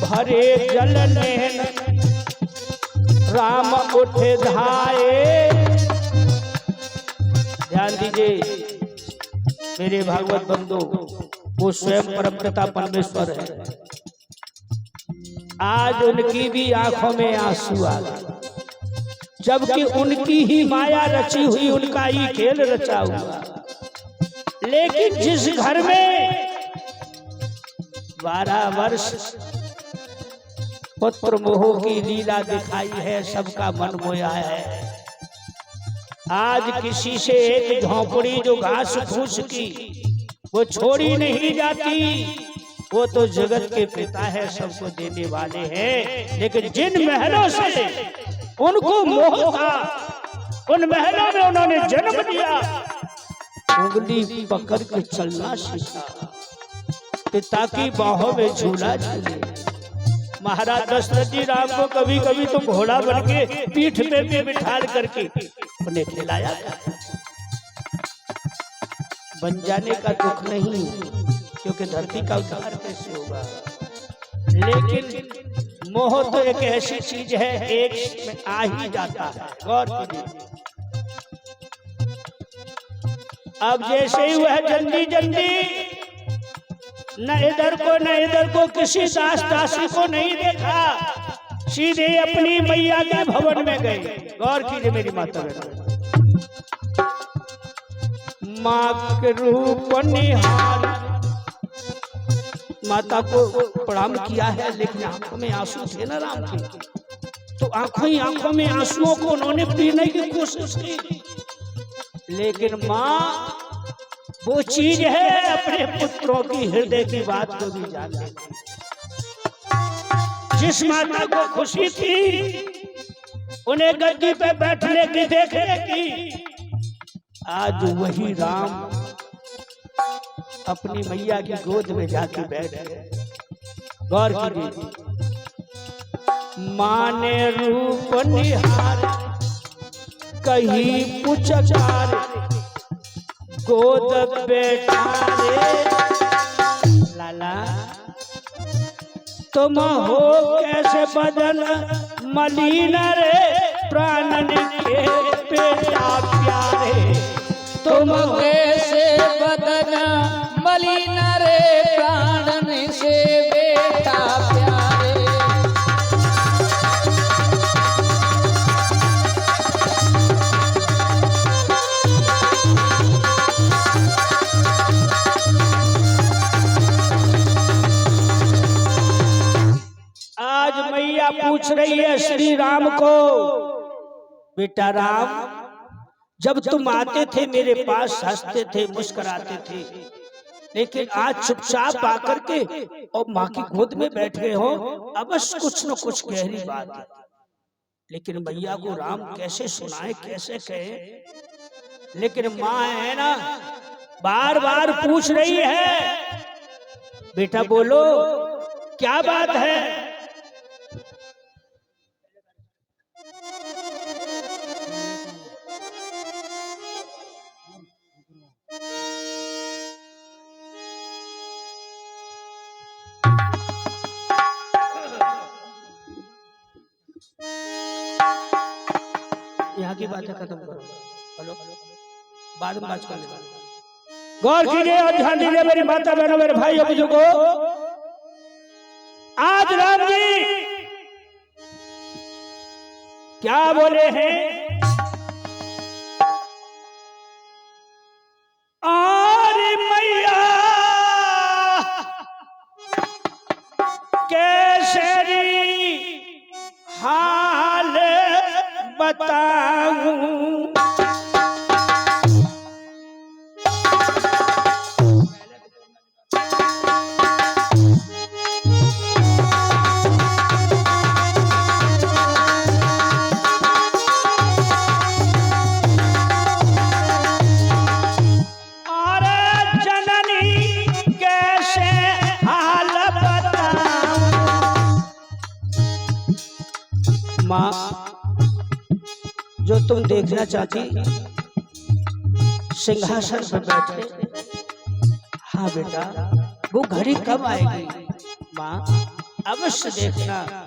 भरे जल नैन राम उठे धाये। ध्यान दीजिए मेरे भागवत बंधु, वो स्वयं परमपिता परमेश्वर है। आज उनकी भी आंखों में आंसू आ गए, जबकि उनकी ही माया रची हुई, उनका ही खेल रचा हुआ। लेकिन जिस घर में 12 वर्ष पुत्र मोह की लीला दिखाई है, सबका मन मोया है। आज किसी से एक झोंपड़ी जो घास फूस की वो छोड़ी नहीं जाती। वो तो जगत के पिता है, सबको देने वाले हैं। लेकिन जिन महलों से उनको मोह था, उन महलों में उन्होंने जन्म दिया, उंगली पकड़ के चलना सीखा, पिता की बाहों में झूला झूले। महाराज दशरथ जी राम को कभी कभी तो घोड़ा बन के पीठ पे भी बिठाल करके उन्हें खिलाया था। बन जाने का दुख नहीं, क्योंकि धरती का उद्धार कैसे होगा। लेकिन मोह तो एक ऐसी चीज है, एक में आ ही जाता है। गौर कीजिए, अब जैसे ही वह जल्दी जल्दी न इधर को न इधर को, किसी दास दासी को नहीं देखा, सीधे अपनी मैया के भवन में गए। गौर कीजिए मेरी माता बहनों, माँ के रूप निहार, माता को प्रणाम किया है, लेकिन आंखों में आंसू थे ना राम के, तो आंखों में आंसुओं को उन्होंने पीने की कोशिश की। लेकिन माँ वो चीज है, अपने पुत्रों की हृदय की बात को भी जान लेती। जिस माता को खुशी थी उन्हें गद्दी पे बैठने की, देखने की, आज वही राम अपनी मैया की गोद में जाके बैठ गए। गौर कीजिए, माने रूप निहार कहीं पुचकार, गोद बेटा रे लाला, तुम हो कैसे बदन मलिन रे, प्राणन के बेटा प्यारे। तुम कैसे बदन मलिन रे, प्राणन से बेटा प्यारे। आज मैया पूछ रही है श्री राम को, बेटा राम, जब तुम आते थे मेरे पास हंसते थे, मुस्कुराते थे, लेकिन आज चुपचाप आकर के और माँ की गोद में बैठ गए हो। अवश्य कुछ न कुछ गहरी बात है, लेकिन मैया को राम कैसे सुनाए, कैसे कहे। लेकिन माँ है ना, बार बार पूछ रही है, बेटा बोलो क्या बात है। यहाँ की बातें खत्म करो, हेलो, बाद में बात कर लेना। गौर कीजिए और ध्यान दीजिए मेरी माता बहनों, मेरे भाइयों बुजुर्गों, आज राम जी क्या बोले हैं, अरे मैया कैसे हाल बताऊं, माँ जो तुम देखना चाहती, सिंहासन पर बैठे हाँ बेटा, वो घड़ी कब आएगी माँ? अवश्य देखना,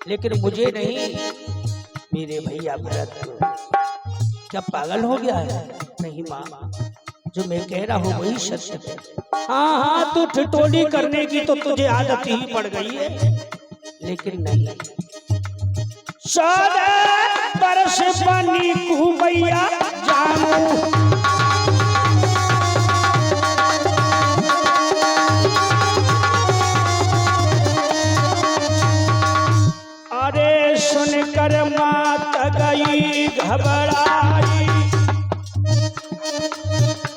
लेकिन मुझे नहीं, मेरे भैया भरत को। क्या पागल हो गया है? नहीं माँ, जो मैं कह रहा हूँ वही सत्य है। हाँ हाँ, तू ठिठोली करने की तो तुझे आदत ही पड़ गई है, लेकिन नहीं। बरस पानी को भैया जानू, अरे सुनकर मात गई घबराई।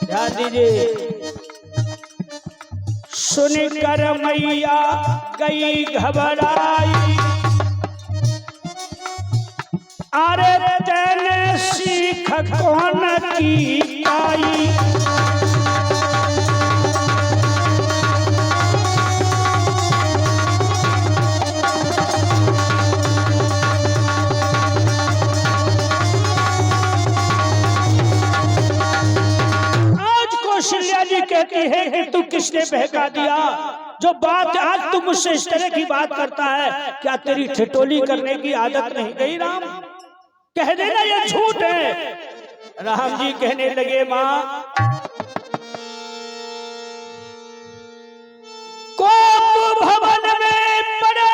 ध्यान दीजिए, सुनकर मैया गई घबराई, अरे तेने सीख कौन की आई। कौशल्या जी कहती है कि तू किसने बहका दिया? जो बात आज तू मुझसे इस तरह की बात करता है, क्या तेरी ठिठोली करने की आदत नहीं गई राम? कह देना ये झूठ है। राम जी कहने लगे माँ, कोप भवन में पड़े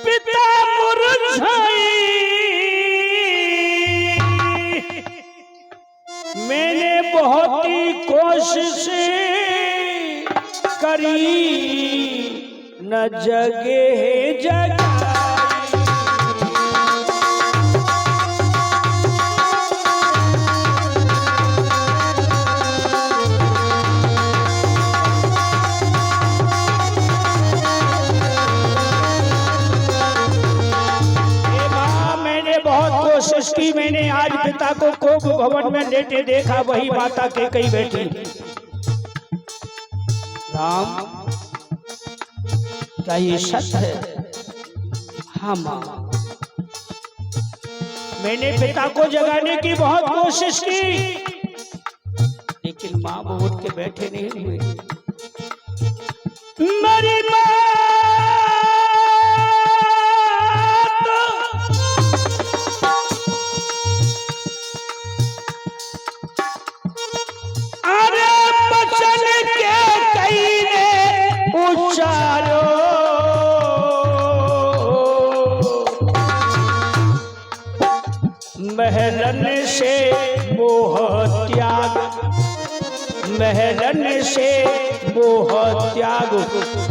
पिता मुरझाई, मैंने बहुत ही कोशिश करी, न जगे जगाई। कोशिश की मैंने, आज पिता को कोप भवन में लेटे देखा, वही माता के कई बैठी। राम, क्या ये सत्य है? हाँ माँ, मैंने पिता को जगाने की बहुत कोशिश की, लेकिन माँ वो उठ के बैठे नहीं हुए। मेरी माँ महलन से मोह त्याग, महलन से मोह त्याग,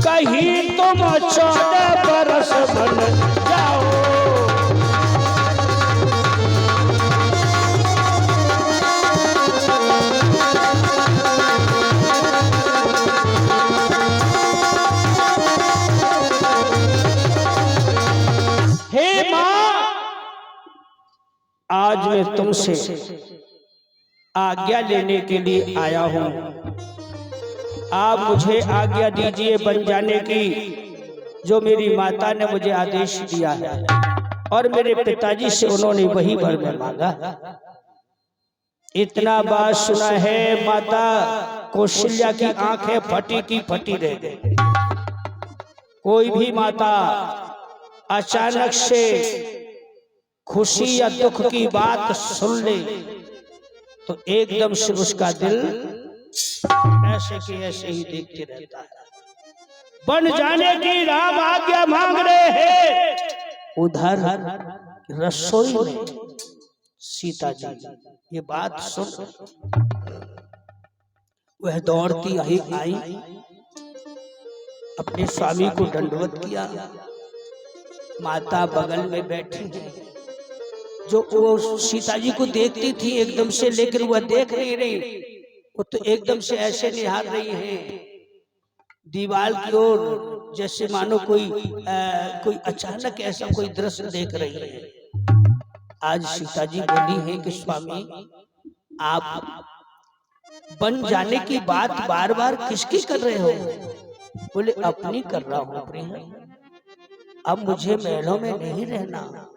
कहीं तुम 14 बरस बन जाओ। हे माँ, आज मैं तुमसे आज्ञा लेने के लिए आया हूं। आप मुझे आज्ञा दीजिए बन जाने की, जो मेरी माता ने मुझे आदेश दिया है, और मेरे पिताजी से उन्होंने वही वर में मांगा। इतना बात सुना है, माता कौशल्या की आंखें फटी की फटी रह गई। कोई भी माता अचानक से खुशी या दुख की बात सुन ले तो एकदम से उसका दिल ऐसे के ऐसे ही देखते रहता है। बन जाने की राम आज्ञा मांग रहे हैं, उधर रसोई में सीता जी ये बात सुन वह दौड़ती आई, अपने स्वामी को दंडवत किया। माता बगल में बैठी है, जो वो सीता जी को देखती थी एकदम से, लेकिन वह देख नहीं रही, वो तो एकदम से ऐसे निहार रही है दीवार की ओर, जैसे मानो कोई अचानक ऐसा कोई दृश्य देख रही है। आज सीता जी बोली है कि स्वामी, आप बन जाने की बात बार बार किसकी कर रहे हो? बोले अपनी कर रहा हूँ प्रिय, अब मुझे महलों में नहीं रहना।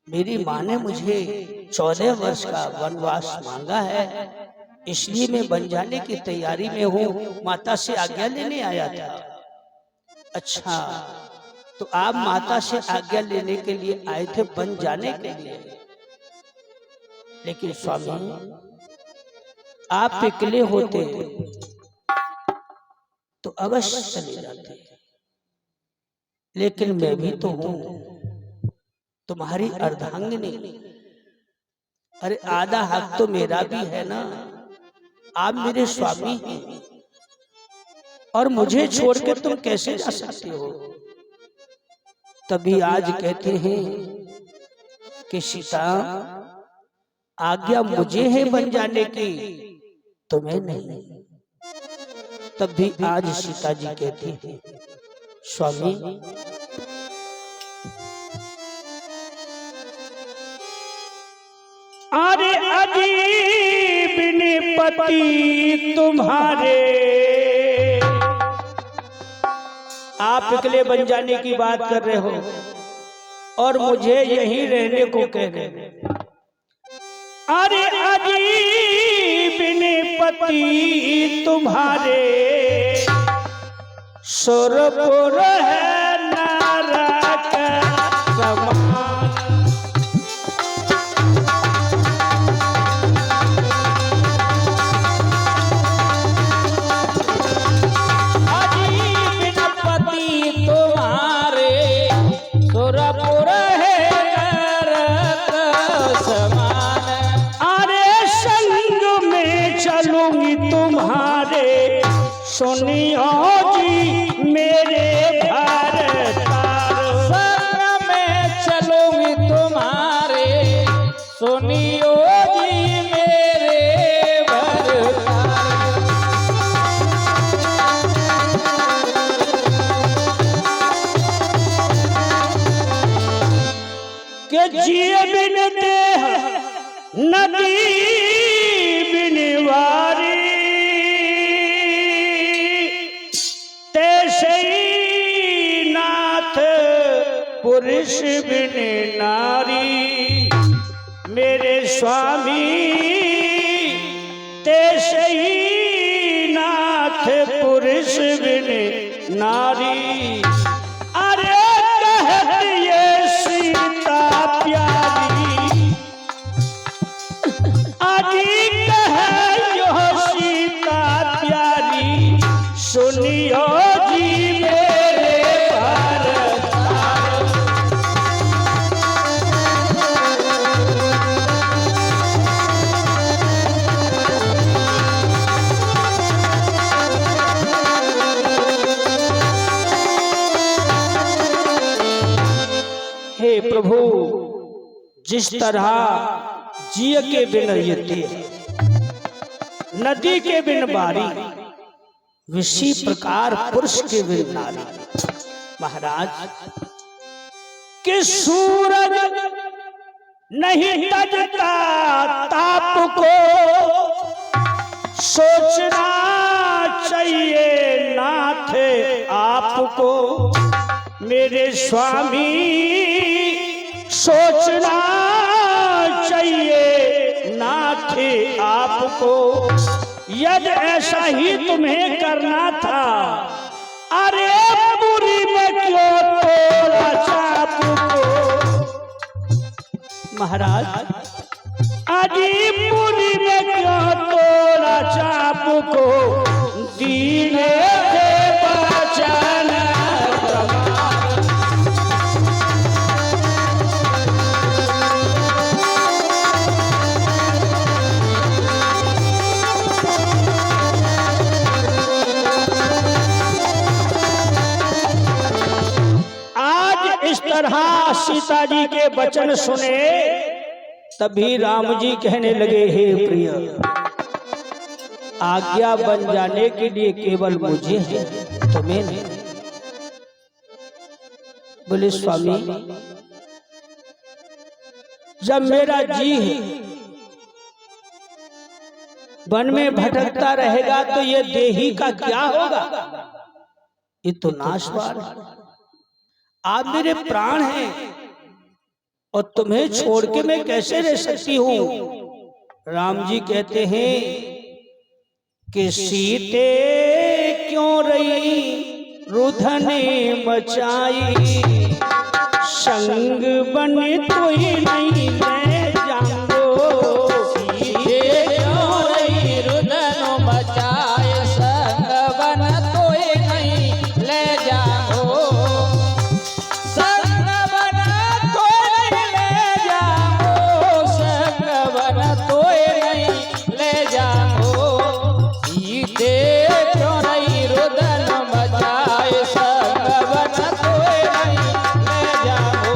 मेरी माँ ने मुझे 14 वर्ष का वनवास मांगा है, इसलिए मैं बन जाने की तैयारी में हूँ, माता से आज्ञा लेने आया था। अच्छा, तो आप माता से आज्ञा लेने के लिए आए थे बन जाने के लिए, लेकिन स्वामी आप अकेले होते तो अवश्य चले जाते, लेकिन मैं भी तो हूं तुम्हारी अर्धांगिनी। अरे आधा हक तो मेरा भी है ना, आप मेरे स्वामी हैं और मुझे छोड़ के तुम कैसे जा सकते हो। तभी आज कहते हैं कि सीता आज्ञा मुझे है बन जाने की, तुम्हें नहीं। तब भी आज सीता जी कहती है स्वामी अरे अजीब पति तुम्हारे, आप अकेले बन जाने की बात कर रहे हो और मुझे यहीं रहने को कह रहे हो। अरे अजीब पति तुम्हारे, सुरपुर है नरक समान। अजीब पति तुम्हारे, सुरपुर है नरक समान। अरे संग में चलूंगी तुम्हारे, सुनियो जी मेरे भरतार। संग में चलूंगी तुम्हारे, सुनियो जी मेरे भरतार। के जिए बिन देह नदी बिन वारी, पुरुष बिन नारी। मेरे स्वामी तेसे ही नाथ, पुरुष बिन नारी। अरे कहत ये सीता प्यारी, आदि कह यो सीता प्यारी, सुनियो जी मेरे भारत। हे प्रभु, जिस तरह जिय के बिन यति, नदी के बिन बारी, इसी प्रकार पुरुष के बिन नारी। महाराज कि सूरज नहीं तजता ताप को, सोचना चाहिए नाथ आपको। मेरे स्वामी सोचना चाहिए नाथ आपको। यदि ऐसा ही तुम्हें करना था, अरे बुरी में क्यों तोड़ा चाप को। महाराज अजीबपुरी में क्यों तोड़ा चाप को, दीने से बचाना। इस तरह सीता जी के वचन सुने, तभी राम जी कहने लगे हे प्रिय, आज्ञा बन जाने के लिए केवल मुझे है, तुम्हें नहीं। बोले स्वामी, जब मेरा जी है वन में भटकता रहेगा तो ये देही का क्या होगा, ये तो नाशवान है। आप मेरे प्राण हैं और तुम्हें छोड़ के मैं कैसे रह सकती हूँ। राम जी कहते हैं कि सीते क्यों रही रुधने मचाई, संग बने तो ही नहीं ले जाओ। सीते क्यों रही रुदन मचाए, संग बन तो ही नहीं ले जाओ। संग बन तो नहीं ले जाओ, संग बन तो ही नहीं ले जाओ। सीते क्यों रही रुदन मचाए, संग बन तो ही नहीं ले जाओ।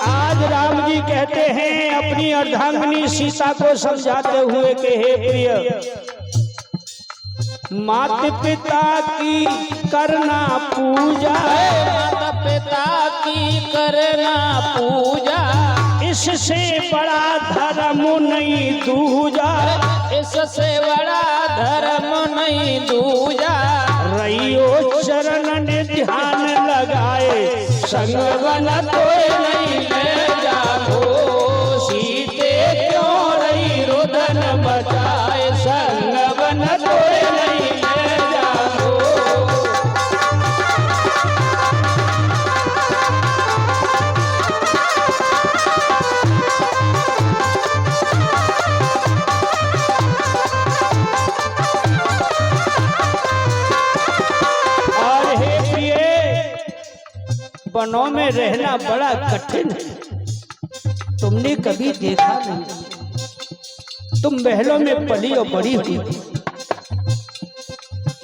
आज राम जी कहते हैं अपनी अर्धांगिनी सीता को समझाते हुए कि हे प्रिय, माता पिता की करना पूजा, माता पिता की करना पूजा, इससे बड़ा धर्म नहीं दूजा। इससे बड़ा धर्म नहीं दूजा। रहियो चरण ने ध्यान लगाए, संग बना तो नहीं ले जाओ। सीते क्यों रही रुदन मचाए, संग बना तो नहीं ले जाओ। और हे प्रिय, वनों में रहना बड़ा कठिन है। तुमने कभी देखा नहीं, तुम महलों में पली और बड़ी हुई,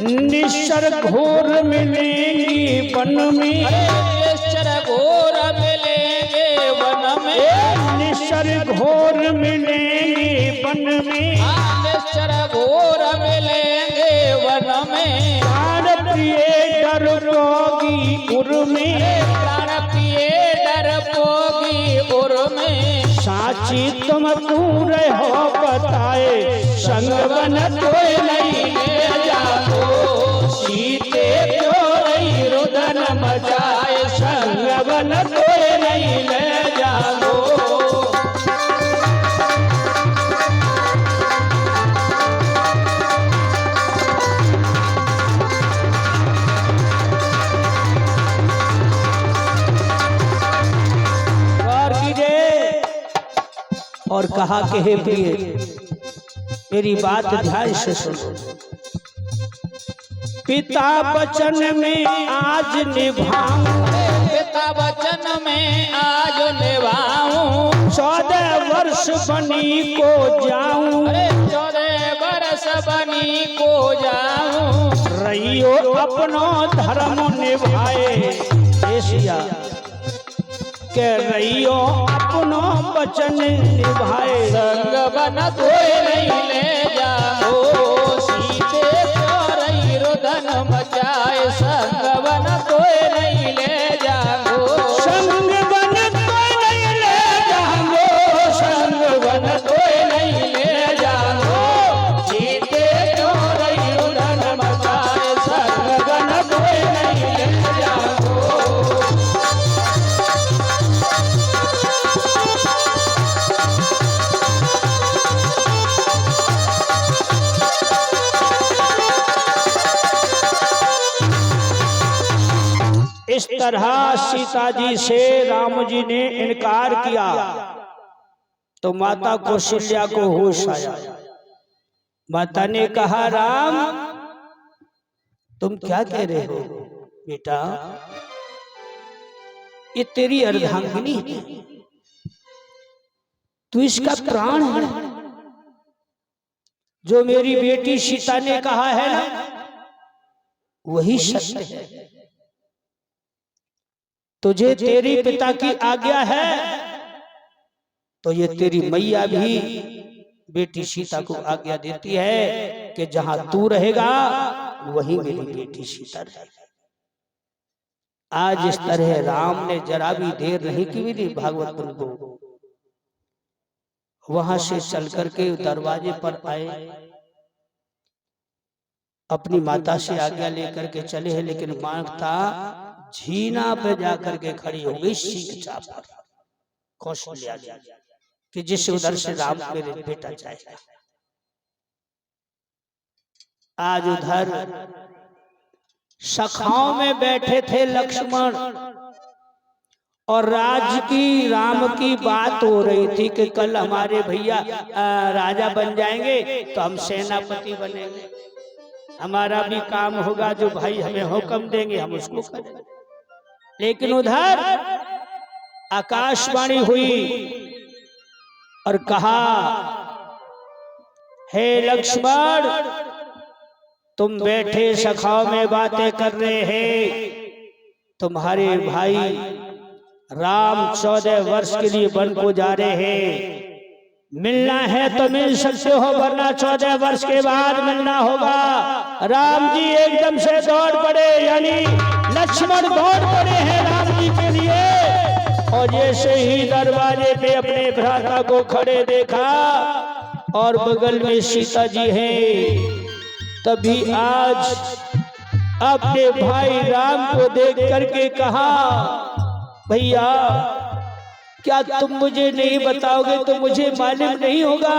निश्चर घोर मिलेंगी वन में। निश्चर घोर मिलेंगे वन में, निश्चर घोर मिलेंगी वन में। निश्चर घोर मिलेंगे वन में। प्राण प्रिय डर रोगी उर में, प्राण प्रिय डर पोगी उर में। साची तुम दूर हो बताए, संग बन तो नहीं ले जाओ। सीते क्यों रही रुदन मचाए, संग बन तो नहीं ले जाओ। गौर कीजिए और कहा कि हे प्रिय, मेरी बात ध्यान से सुनो। पिता वचन में आज निभाऊं, पिता वचन में आज निभाऊं। 14 वर्ष बनी को जाऊं। 14 वर्ष बनी को जाऊं। रहियो अपनो धर्म निभाए, एशिया के रहियो अपनो वचन निभाए। संग बन तो नहीं ले जाओ। सीते क्यों रही रुदन मचाए, संग बन तो नहीं ले जाओ। संग बन तो नहीं ले जाओ, संग बन तो नहीं ले जाओ। सीते क्यों रही रुदन मचाए, संग बन तो नहीं ले जाओ। इस तरह सीता जी से राम जी ने इनकार किया तो माता कौशल्या को होश आया। माता ने कहा, राम तुम क्या कह रहे हो बेटा, ये तेरी अर्धांगिनी है, तू इसका प्राण है। जो मेरी बेटी सीता ने कहा है ना, वही सत्य है। तुझे तेरी पिता की आज्ञा है तो ये तेरी मैया भी बेटी सीता को आज्ञा देती है कि जहां तू रहेगा वही मेरी बेटी सीता रहेगी। आज इस तरह राम ने जरा भी देर नहीं की मेरी भागवत को, वहां से चल करके दरवाजे पर आए, अपनी माता से आज्ञा लेकर के चले हैं, लेकिन माता झीना पे जाकर के खड़ी हो गई सीख चापर कौशल्या जी कि जिस उधर से राम मेरे बेटा जाएगा। आज उधर सखाओं में बैठे थे लक्ष्मण और राज की राम की बात हो रही थी कि कल हमारे भैया राजा बन जाएंगे तो हम सेनापति बनेंगे, हमारा भी काम होगा, जो भाई हमें हुक्म देंगे हम उसको करेंगे। लेकिन उधर आकाशवाणी हुई और कहा, हे लक्ष्मण तुम बैठे सखाओं में बातें कर रहे हैं, तुम्हारे भाई राम 14 वर्ष के लिए वन को जा रहे हैं, मिलना है तो मिल सकते हो वरना 14 वर्ष के बाद मिलना होगा। राम जी एकदम से दौड़ पड़े, यानी लक्ष्मण दौड़ पड़े हैं राम जी के लिए, और जैसे ही दरवाजे पे अपने भ्राता को खड़े देखा और बगल में सीता जी हैं, तभी आज अपने भाई राम को देख करके कहा, भैया क्या तुम मुझे नहीं बताओगे तो मुझे मालूम नहीं होगा।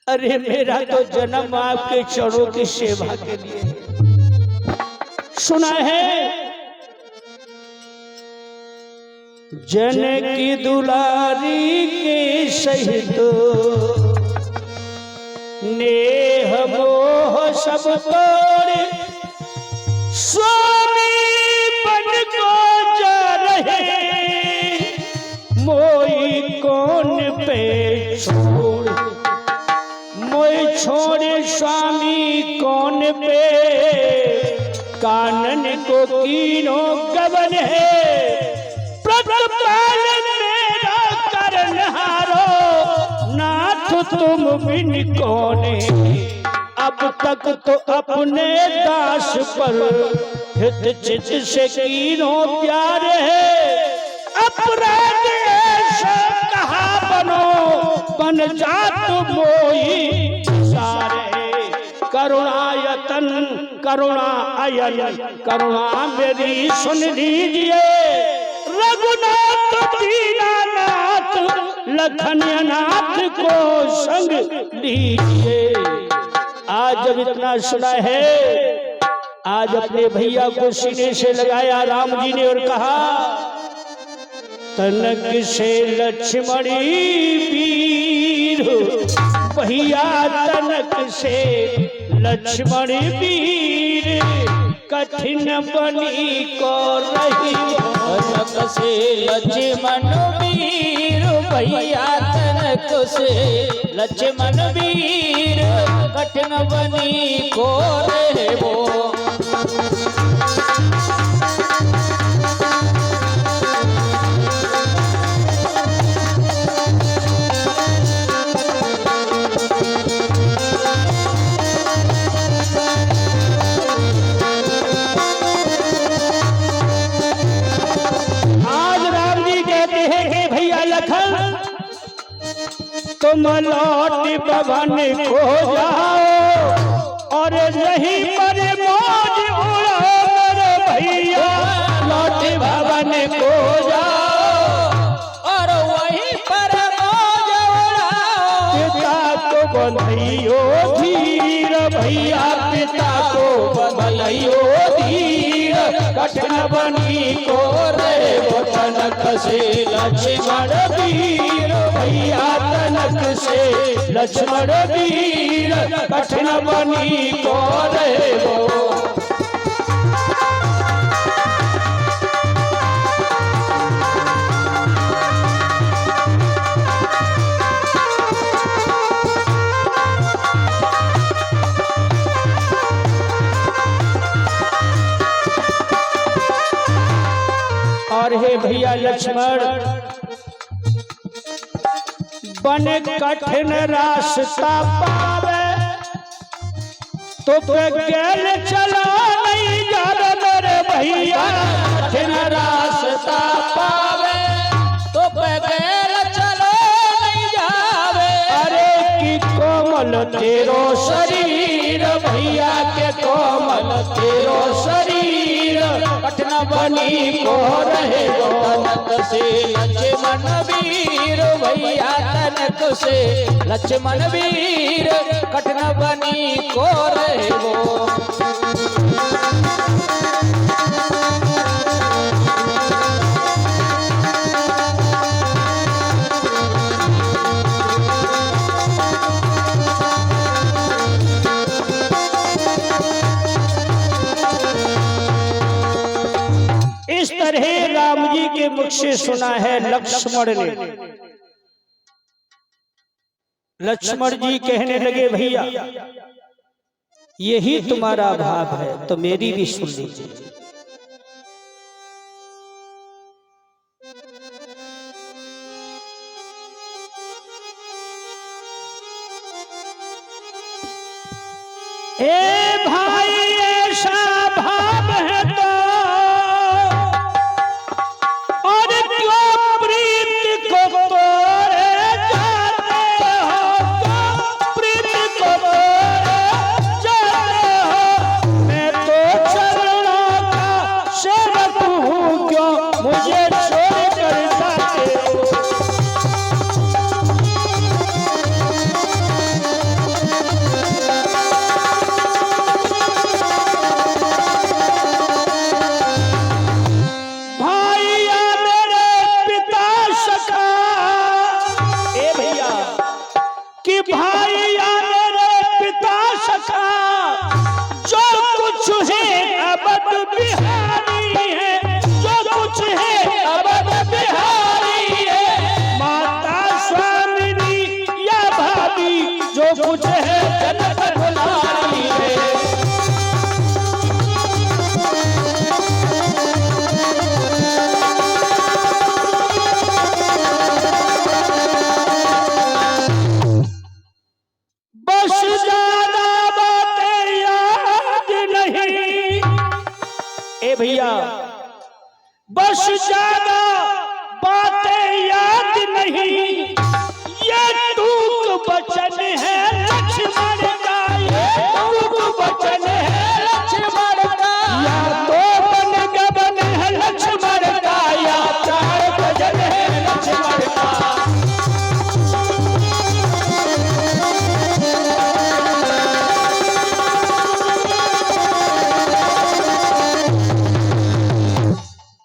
अरे मेरा तो जन्म आपके चरणों की सेवा के लिए। सुना है जनकी दुलारी के सहित नेह मोह सब तोड़े स्वामी बन को जा रहे, मोई कौन पे छोड़, मोई छोड़े स्वामी कौन पे, कानन को कीनो गबन है, प्रतिपालन मेरा करनहारो, नाथ तुम बिन कौन है। अब तक तो अपने दास पर हित चित से कीनो प्यार है, अपराध ऐसा कहा बनो बन जात मोही सारे, करुणायतन करुणा अयन करुणा मेरी सुन लीजिए, रघुनाथ दीनानाथ लखननाथ को संग लीजिए। आज जब इतना सुना है, आज अपने भैया को सीने से लगाया राम जी ने और कहा, तनक से लक्ष्मणी वीर, भैया तनक से लक्ष्मण वीर, कठिन बनी को रही, तनक से लक्ष्मण वीर, भैया तनक से लक्ष्मण वीर, कठिन बनी को रहे वो। तुम लौट भवन को जाओ और यहीं पर मौज उड़ाओ, मेरे भैया लौट भवन को जाओ और वहीं पर मौज उड़ाओ। पिता को बधाइयो धीर, भैया पिता को बधाइयो धीर, कठिन बनी को रहे वो तनक से लक्ष्मण वीर, भैया तनक से लक्ष्मण वीर, कठिन बनी को रहे वो। और हे भैया लक्ष्मण, बने कठिन रास्ता पावे तो पैदल चला नहीं जा रहा, मेरे भैया कठिन रास्ता पावे तो पैदल चलो नहीं जावे। अरे की कोमल तेरो शरीर, भैया के कोमल तेरो शरीर, कठिन बनी को रहे वो तनक से लक्ष्मण वीर भैया तनक से लक्ष्मण वीर कठिन बनी को रहे वो इस तरह राम जी के मुख से सुना है लक्ष्मण ने। लक्ष्मण जी कहने लगे भैया यही तुम्हारा भाव है तो मेरी भी सुन लीजिए। ए भाई ऐसा भाव है तो और क्यों प्रीत को तोड़े जाते हो, क्यों प्रीत को तोड़े जाते हो। मैं तो चरणों का सेवक हूँ क्यों मुझे छोड़ कर जाते हो। भाइया मेरे पिता सखा जो कुछ है अवध बिहारी है, जो कुछ है अवध बिहारी है। माता स्वामिनी या भाभी जो कुछ है जनक दुलारी है। भैया बस ज्यादा बातें याद नहीं, ये टूक वचन है लक्ष्मण का, ये टूक वचन है लक्ष्मण का। या तो बन गबन है लक्ष्मण का या चार भजन है लक्ष्मण का।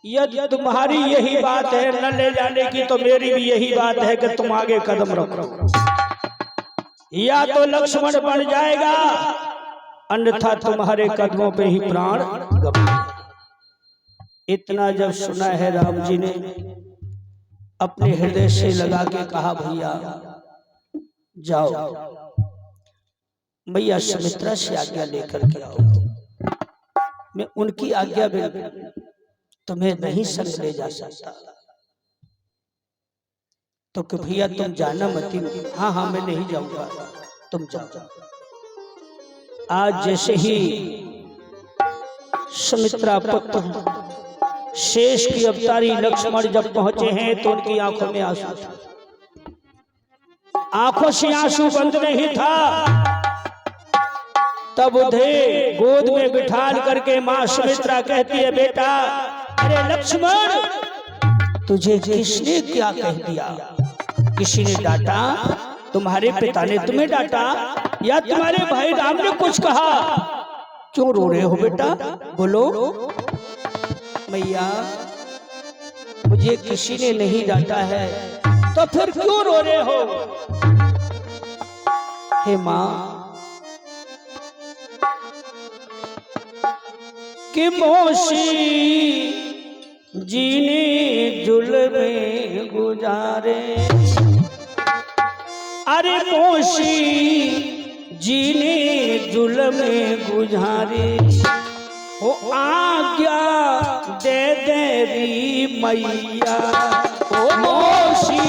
यदि तुम्हारी यही बात है न ले जाने की तो मेरी भी यही बात है कि तुम आगे कदम रखो। या तो लक्ष्मण बन जाएगा अन्यथा तुम्हारे कदमों पे ही प्राण गवाएगा। इतना जब सुना है राम जी ने अपने हृदय से लगा के कहा भैया जाओ भैया सुमित्रा से आज्ञा लेकर के आओ। मैं उनकी आज्ञा में तुम्हें नहीं संग ले जा सकता तो कि भैया तुम जाना मत। हाँ हाँ मैं नहीं जाऊंगा तुम जाओ। आज जैसे ही सुमित्रा पुत्र शेष की अवतारी लक्ष्मण जब पहुंचे हैं तो उनकी आंखों में आंसू, आंखों से आंसू बंद नहीं था। तब उन्हें गोद में बिठाल करके मां सुमित्रा कहती है बेटा अरे लक्ष्मण तुझे किसने क्या कह दिया? किसी ने डांटा? तुम्हारे पिता ने तुम्हें डांटा या तुम्हारे भाई राम ने कुछ कहा? क्यों रो रहे हो बेटा बोलो। मैया मुझे किसी ने नहीं डांटा है तो फिर क्यों रो रहे हो? हे मां कि मौसी जीने जुल्मे गुजारे, अरे मौसी जीने जुल्मे गुजारे। ओ आज्ञा दे देरी मैया, ओ मौसी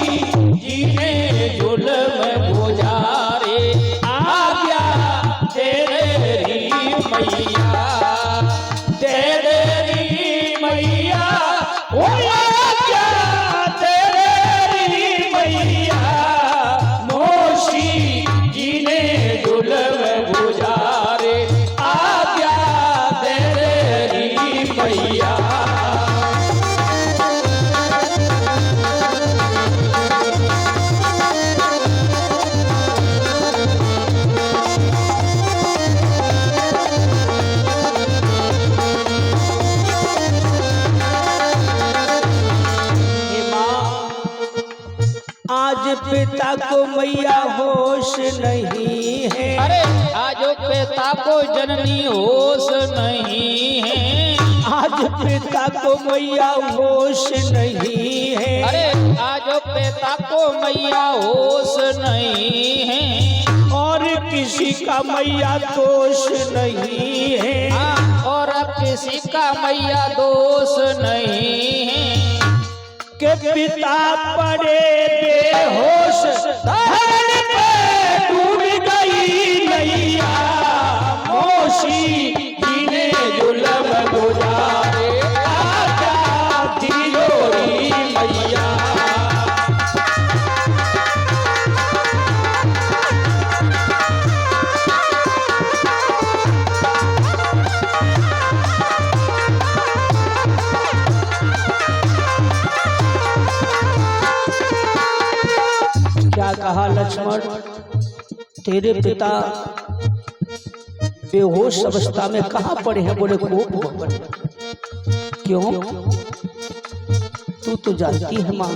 जीने जुल्मे गुजारे। आज्ञा दे देरी मैया, दे देरी मैया, ओ आज्ञा दे देरी मैया। मौसी जीने जुल्मे गुजारे, आज्ञा दे देरी मैया। आज पिता को मैया होश नहीं है। अरे आज पिता को जननी होश नहीं है। आज पिता को मैया होश नहीं है। अरे आज पिता को मैया होश नहीं है। और किसी का मैया दोष नहीं है। और किसी का मैया दोष नहीं है। के पिता पड़े बेहोश धरती पे डूब गई नैया। मोशी जीने जुलम गुजारे आजा तिजोरी मैया। क्या कहा लक्ष्मण, तेरे पिता बेहोश अवस्था में कहाँ पड़े हैं? बोले कोप भवन। क्यों? तू तो जानती है माँ,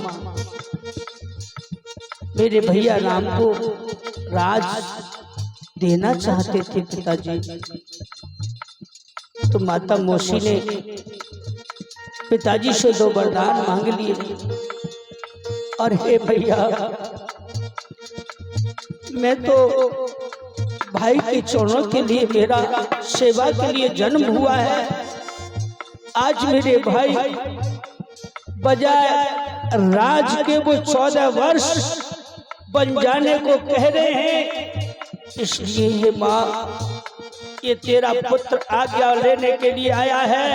मेरे भैया राम को राज देना चाहते थे पिताजी, तो माता मौसी ने पिताजी से 2 वरदान मांग लिए। और हे भैया, मैं तो भाई के चरणों के लिए, मेरा सेवा के लिए जन्म हुआ है। आज मेरे भाई बजाय राज के वो 14 वर्ष बन जाने को कह रहे हैं। इसलिए ये माँ, ये तेरा पुत्र आज्ञा लेने के लिए आया है।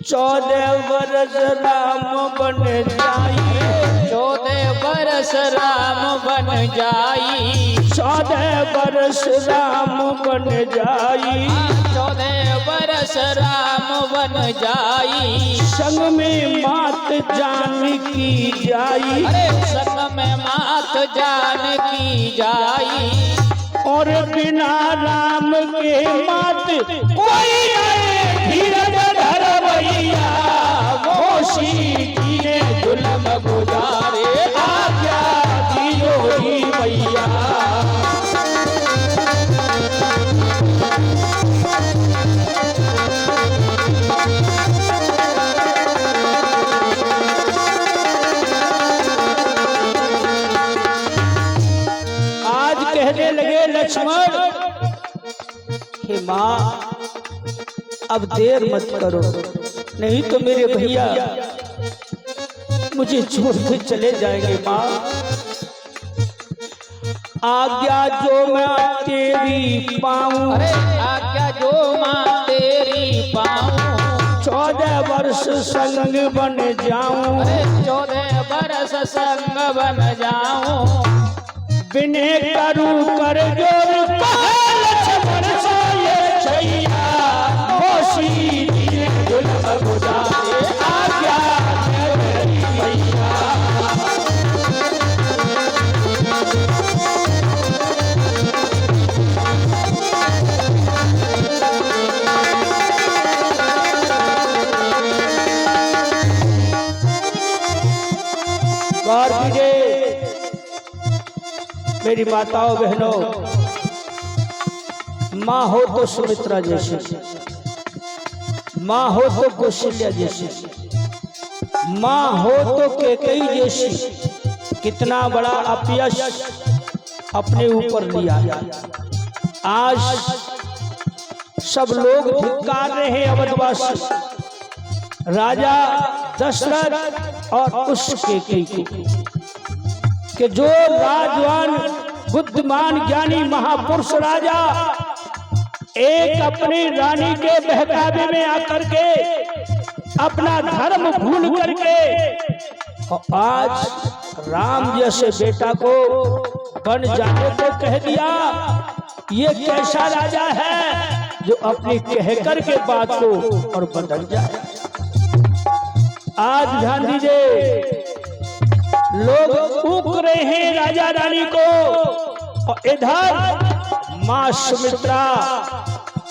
14 वर्ष राम बन जाइए। 14 बरस राम बन जाई। 14 वर्ष राम बन जाई। 14 बरस राम बन जाई। संग में मात जान की जाई। अरे संग में मात जान की जाई। और बिना राम के मात कोई नहीं। धीरज धर भैया, मोशी जीने जुलम गुजारे आज्ञा तिजोरी मैया। आज कहने लगे लक्ष्मण, हे माँ अब देर मत करो, नहीं तो मेरे भैया मुझे छोड़ के चले जाएंगे। माँ आज्ञा जो मैं तेरी पाऊं। अरे आज्ञा जो माँ तेरी पाऊं। 14 वर्ष संग बन जाऊं। अरे 14 बरस संग बन जाऊं। बिने करू कर जोर लक्ष्मण से ये छैया। मोशी जीने जुलम गुजारे आज्ञा तेरी मैया। गौर कीजिए मेरी माताओं बहनों, माँ हो तो सुमित्रा जैसी, माँ हो तो कौशल्या जैसी, माँ हो तो कैकेयी जैसी। कितना बड़ा अपयश अपने ऊपर लिया। आज सब लोग धिक्कार रहे हैं अवधवासी, राजा दशरथ और उस कैकेयी को, कि जो राजवान बुद्धिमान ज्ञानी महापुरुष राजा एक अपनी रानी के बहकावे में आकर के अपना धर्म भूल करके और आज राम जैसे बेटा को बन जाने को कह दिया। ये कैसा राजा है जो अपनी कहकर के बात को और बदल जाए। आज ध्यान दीजिए, लोग ऊक रहे हैं राजा रानी को, और इधर मां सुमित्रा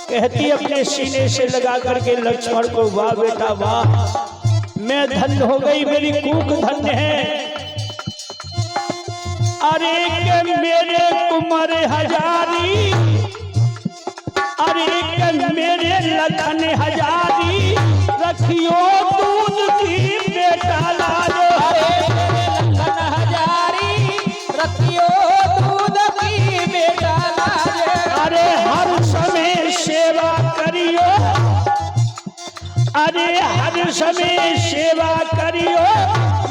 कहती अपने सीने से लगा करके लक्ष्मण को, वाह बेटा वाह, मैं धन्य हो गई, मेरी कूक धन्य है। अरे के मेरे कुंवर हजारी, अरे के मेरे लखन हजारी, रखियो दूध की बेटा लाज। अरे मेरे लखन हजारी, रखियो दूध की बेटा लाज। अरे हर समय सेवा करियो, अरे हर समय सेवा करियो,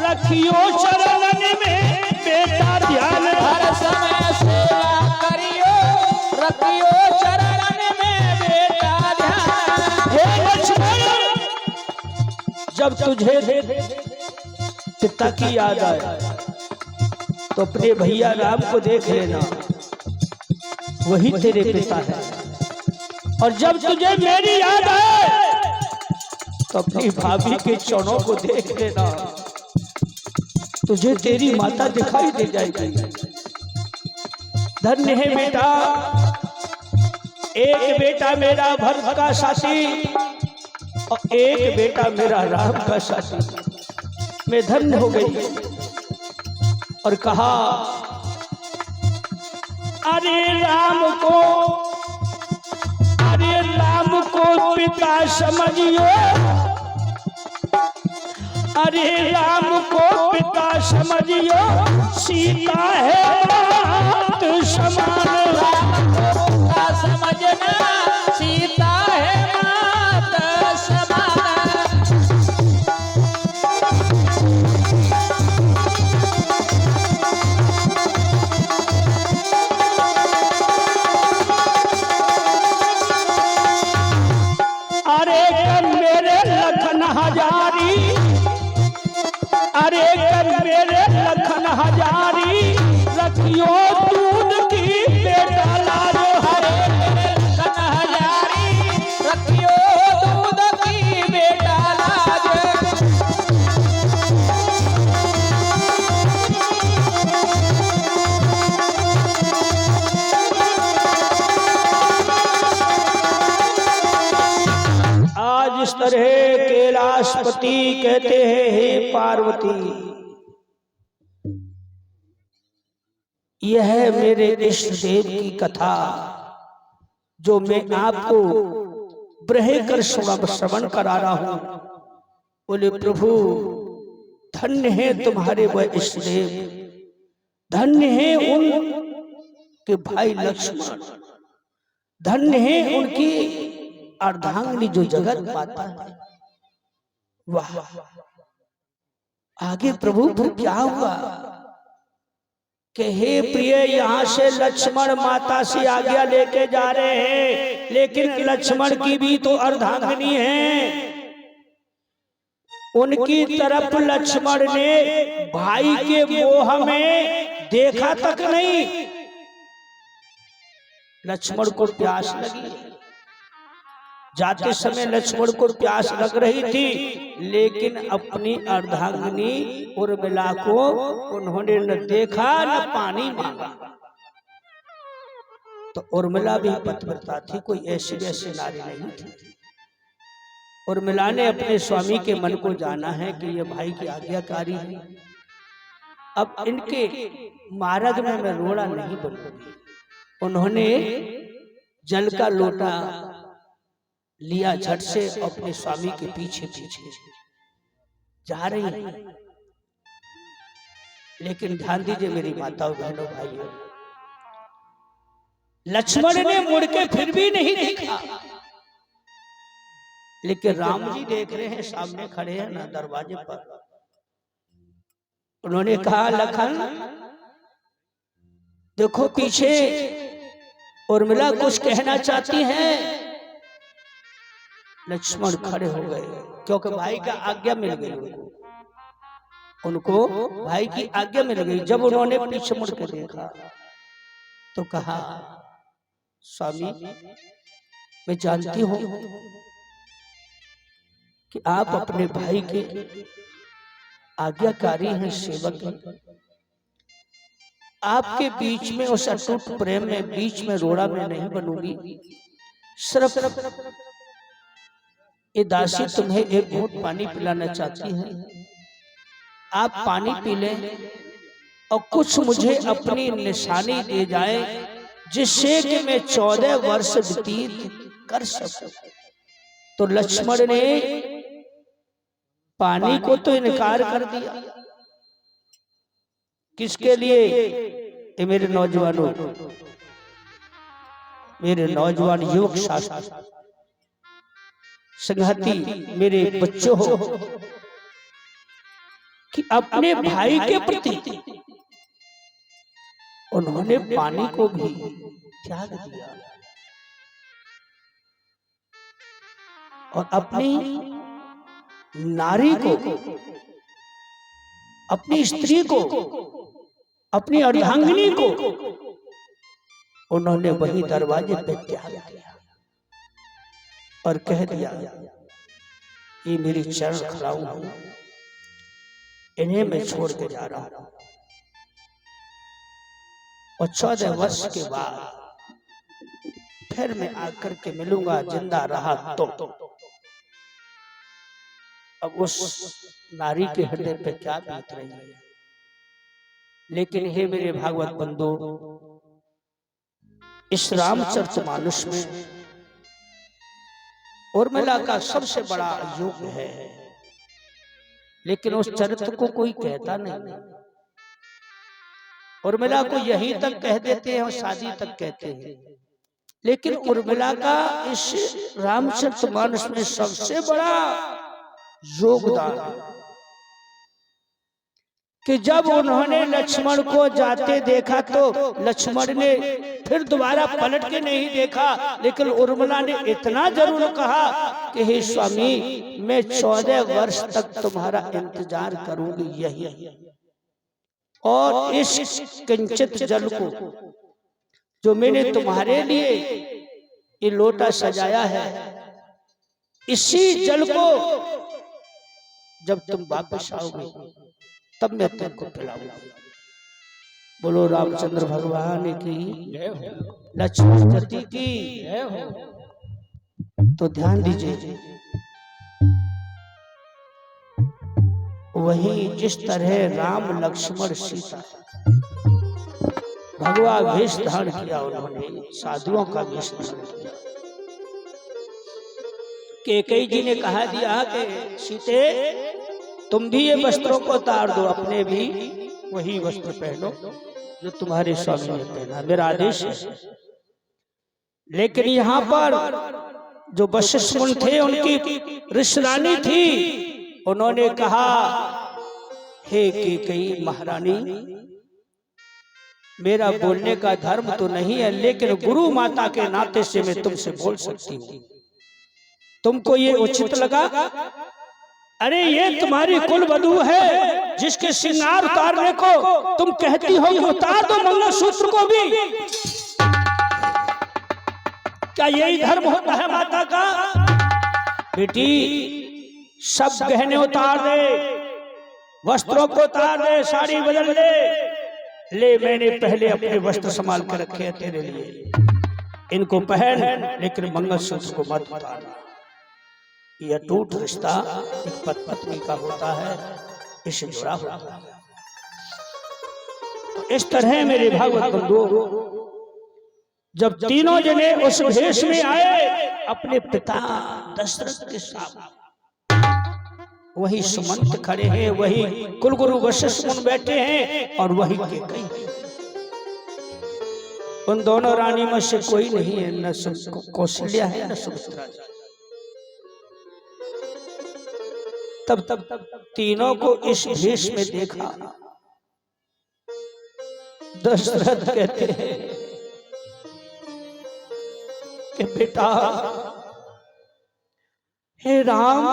रखियो चरणन में बेटा ध्यान। हर समय सेवा करियो, रखियो चरणन में बेटा ध्यान। हे लक्ष्मण, जब तुझे पिता की याद आए तो अपने भैया राम को देख लेना, वही तेरे पिता है। और जब तुझे मेरी याद आए तो अपनी भाभी के चरणों को देख लेना, तुझे तेरी माता दिखाई दे जाएगी। धन्य है बेटा, एक बेटा मेरा भरत का साथी और एक बेटा मेरा राम का साथी। मैं धन्य हो गई। और कहा अरे राम को, अरे राम को पिता समझियो, अरे राम को पिता समझियो, सीता है मात समान। राम को पिता समझना, सीता है मात समान। अरे कर मेरे लखन हजारी, अरे कर मेरे लखन हजारी, रखियो दूध की बेटा लाज। हरे मेरे लखन हजारी, रखियो दूध की बेटा लाज। आज इस तरह कैलाशपति कहते हैं हे पार्वती, यह है मेरे इष्ट देव की कथा जो मैं आपको ब्रह कर श्रवण करा रहा हूं। बोले प्रभु धन्य है तुम्हारे वह इष्ट देव, धन्य है उन के भाई लक्ष्मण, धन्य है उनकी अर्धांगिनी जो जगत माता है। वाह, आगे प्रभु फिर क्या हुआ कि हे प्रिय, यहाँ से लक्ष्मण माता से आज्ञा लेके जा रहे हैं, लेकिन लक्ष्मण की भी तो अर्धांगिनी है। उनकी तरफ लक्ष्मण ने भाई के मोह में देखा तक नहीं। लक्ष्मण को प्यास लगी, जाते समय लक्ष्मण को प्यास लग रही थी, लेकिन अपनी अर्धांगिनी उर्मिला को उन्होंने न देखा न पानी मांगा। तो उर्मिला भी पतिव्रता थी, कोई ऐसी वैसी नारी नहीं थी। उर्मिला ने अपने स्वामी के मन को जाना है कि ये भाई की आज्ञाकारी है, अब इनके मार्ग में मैं रोड़ा नहीं बनूंगी। उन्होंने जल का लोटा लिया, झट से अपने स्वामी के पीछे पीछे जा रही है। लेकिन ध्यान दीजिए मेरी माताओं बहनों भाइयों, लक्ष्मण ने मुड़ के फिर भी नहीं देखा, लेकिन राम जी देख रहे हैं, सामने खड़े हैं ना दरवाजे पर। उन्होंने कहा लखन देखो पीछे उर्मिला कुछ कहना चाहती हैं। लक्ष्मण खड़े हो गए क्योंकि भाई का आज्ञा मिल गई उनको भाई की आज्ञा मिल गई। जब उन्होंने पीछे मुड़ के देखा तो कहा स्वामी मैं जानती हूं कि आप अपने भाई के आज्ञाकारी हैं, सेवक हैं। आपके बीच में उस अटूट प्रेम में बीच में रोड़ा में नहीं बनूंगी। सिर्फ ये दासी तुम्हें एक घूंट पानी पिलाना चाहती है, आप पानी पी लें और कुछ मुझे अपनी निशानी दे जाए जिससे कि मैं 14 वर्ष व्यतीत कर सकूं। तो लक्ष्मण ने पानी को तो इनकार कर दिया। किसके लिए? ये मेरे नौजवानों, मेरे नौजवान युवक शास्त्री संगति, मेरे बच्चों हो, कि अपने भाई के प्रति उन्होंने पानी को भी त्याग दिया और अपनी नारी को, अपनी स्त्री को, अपनी अर्धांगिनी को उन्होंने वही दरवाजे पे त्याग दिया और कह दिया, ये मेरी चरण खड़ाऊ हूं, इन्हें मैं छोड़ के जा रहा हूं। और 14 वर्ष के बाद फिर मैं आकर के मिलूंगा, जिंदा रहा तो। अब उस नारी के हृदय पे क्या बीत रही है। लेकिन हे मेरे भागवत बंधु, इस रामचरितमानस में उर्मिला का सबसे बड़ा योग है, लेकिन उस चरित्र को कोई कहता नहीं। उर्मिला को यहीं तक कह देते हैं और शादी तक कहते हैं, लेकिन उर्मिला का इस रामचरितमानस में सबसे बड़ा योगदान कि जब उन्होंने लक्ष्मण को जाते देखा तो लक्ष्मण ने फिर दोबारा पलट के नहीं देखा, लेकिन उर्मिला ने इतना जरूर कहा कि हे स्वामी, मैं 14 वर्ष तक तुम्हारा इंतजार करूंगी यही, और इस किंचित जल को जो मैंने तुम्हारे लिए ये लोटा सजाया है, इसी जल को जब तुम वापस आओगे तब मैं तुमको पिलाऊंगा। बोलो रामचंद्र भगवान की, लक्ष्मण जी की। तो ध्यान दीजिए, वही जिस तरह राम लक्ष्मण सीता भगवा वेश धारण किया, उन्होंने साधुओं का वेश धारण किया। कैकेयी जी ने कहा दिया कि सीते, तुम भी ये वस्त्रों को उतार दो, अपने भी वही वस्त्र पहनो जो तुम्हारे स्वामी ने पहना, मेरा आदेश है। लेकिन यहाँ पर जो वशिष्ठ मुनि थे, उनकी ऋषरानी थी, उन्होंने कहा, हे कैकेयी महारानी, मेरा बोलने का धर्म तो नहीं है, लेकिन गुरु माता के नाते से मैं तुमसे बोल सकती हूँ। तुमको ये उचित लगा? अरे ये तुम्हारी कुल वधू है, जिसके श्रृंगार उतारने को तुम कहती हो कि उतार दो मंगलसूत्र को भी। क्या यही धर्म होता है माता का? बेटी, सब गहने उतार दे, वस्त्रों को उतार दे, साड़ी बदल दे। ले, मैंने पहले अपने वस्त्र संभाल कर रखे हैं तेरे लिए, इनको पहन, लेकिन मंगलसूत्र को मत उतारना। यह अटूट रिश्ता एक पति पत्नी का होता है, इससे जुड़ा होता है। तो इस तरह मेरे भागवत बंधुओं, जब तीनों जने उस भेष में आए अपने पिता दशरथ के साथ, वही सुमंत खड़े हैं, वही कुलगुरु वशिष्ठ मुनि बैठे हैं, और वही कैकेयी। उन दोनों रानी में से कोई नहीं है, न कौशल्या है न सुमित्रा। तब तीनों को इस भेष में देखा। दशरथ कहते हैं कि बेटा, हे राम,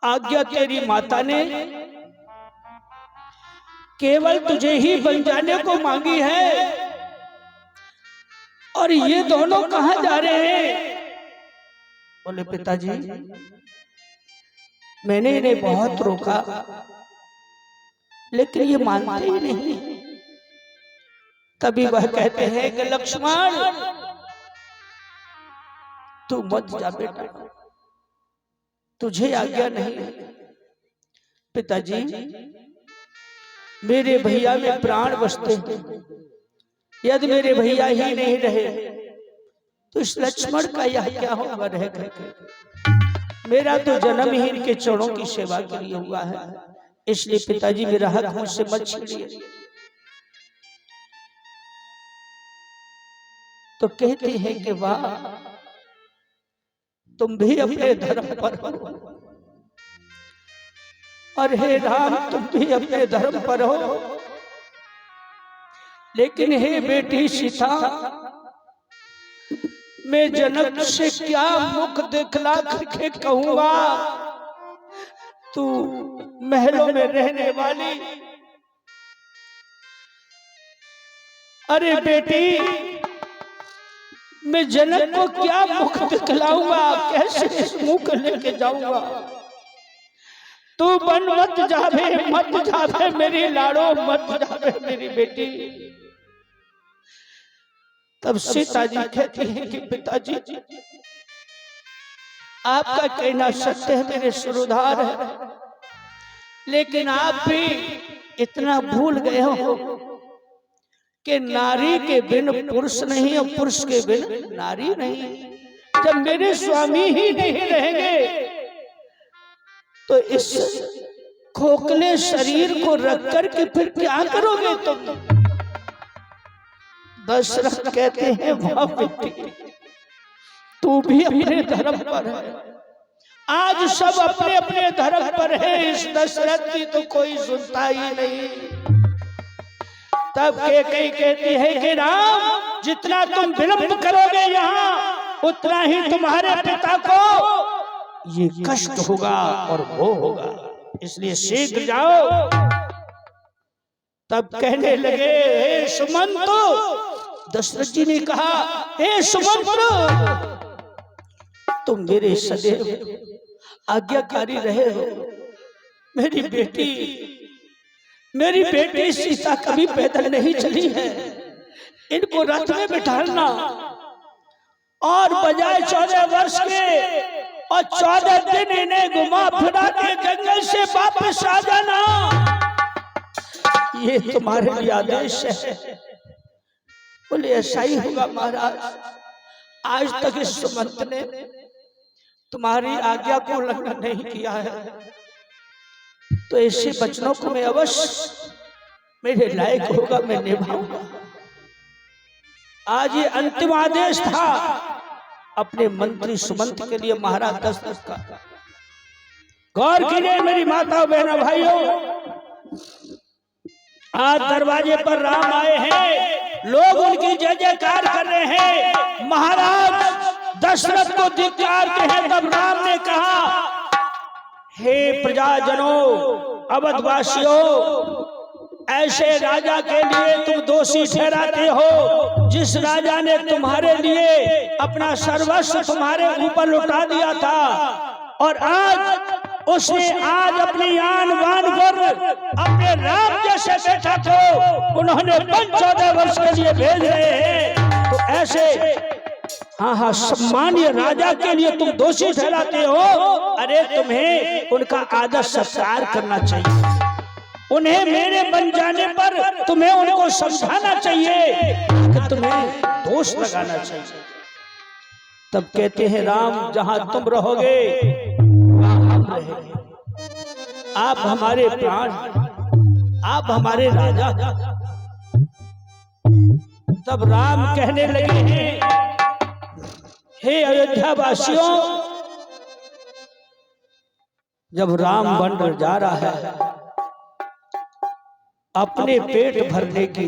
आज्ञा तेरी माता ने केवल तुझे ही बन जाने को मांगी है, और ये दोनों कहां जा रहे हैं? बोले, पिताजी, मैंने इन्हें बहुत रोका, लेकिन ये मानते ही नहीं। तभी वह कहते हैं कि लक्ष्मण, तू मत जा बेटा, तुझे आज्ञा नहीं। पिताजी, मेरे भैया में प्राण बसते हैं, यदि मेरे भैया ही नहीं रहे तो इस लक्ष्मण का यह क्या होगा रह करके। मेरा तो जन्म ही इनके चरणों की सेवा के लिए हुआ है, इसलिए पिताजी मेरा हक मुझसे मत छीनिए। तो कहते हैं कि वाह, तुम भी अपने धर्म पर हो, और हे राम तुम भी अपने धर्म पर हो, लेकिन हे बेटी सीता, मैं जनक से क्या मुख दिखला करके कहूंगा, तू महलों में रहने वाली। अरे बेटी, मैं जनक को क्या मुख दिखलाऊंगा, कैसे इस मुख लेके जाऊंगा। तू बन मत जावे, मत जावे मेरी लाड़ो, मत जावे मेरी बेटी। तब सीता जी कहती हैं कि पिताजी, आपका कहना सत्य है, मेरे सुरधार है, लेकिन आप भी इतना भूल गए हो कि नारी के बिन पुरुष नहीं और पुरुष के बिन नारी नहीं। जब मेरे स्वामी ही नहीं रहेंगे तो इस खोखले शरीर को रख कर के फिर क्या करोगे तुम। दशरथ कहते हैं वाह बेटी, तू भी अपने धर्म पर है। आज सब अपने अपने धर्म पर है, इस दशरथ की तो कोई सुनता ही नहीं। तब कई कहती है कि राम, जितना तुम विलंब करोगे यहाँ, उतना ही तुम्हारे पिता को ये कष्ट होगा और वो होगा, इसलिए शीघ्र जाओ। तब कहने लगे, हे सुमंत, दशरथ जी ने कहा, हे सुमंत, तुम मेरे सदैव आज्ञाकारी रहे हो। मेरी बेटी सीता कभी पैदल नहीं चली है, इनको रथ में बिठाना और बजाय 14 वर्ष के और 14 दिन इन्हें घुमा फिरा के जंगल से वापस आ जाना, ये तुम्हारे लिए आदेश है। बोले ऐसा ही होगा महाराज, आज तक इस सुमंत ने तुम्हारी आज्ञा को उल्लंघन नहीं किया है, तो ऐसे वचनों को मैं अवश्य मेरे लायक होगा, मैं निभाऊंगा। आज ये अंतिम आदेश था अपने मंत्री सुमंत के लिए महाराज दशरथ का। गौर कीजिए मेरी माता बहनों भाइयों, आज दरवाजे पर राम आए हैं, लोग उनकी जय जयकार कर रहे हैं। महाराज दशरथ को धिक्कारते हैं। तब राम ने कहा, हे प्रजाजनों, अवधवासियों, ऐसे राजा के लिए तुम दोषी ठहराते हो, जिस राजा ने तुम्हारे लिए अपना सर्वस्व तुम्हारे ऊपर लुटा दिया था, और आज उसने आज अपनी आन बान पर अपने राम जैसे बैठा तो उन्होंने 14 वर्ष के लिए भेज रहे हैं। तो ऐसे हाँ सम्मानीय राजा के लिए तुम दोषी ठहराते हो। अरे तुम्हें उनका आदर सत्कार करना चाहिए, उन्हें मेरे बन जाने पर तुम्हें उनको समझाना चाहिए कि तुम्हें दोष लगाना चाहिए। तब कहते हैं राम, जहां तुम रहोगे वहां हम रहेंगे। आप हमारे प्राण, आप हमारे राजा। तब राम कहने लगे हैं, हे अयोध्या वासियों, जब राम वन जा रहा है अपने पेट भरने की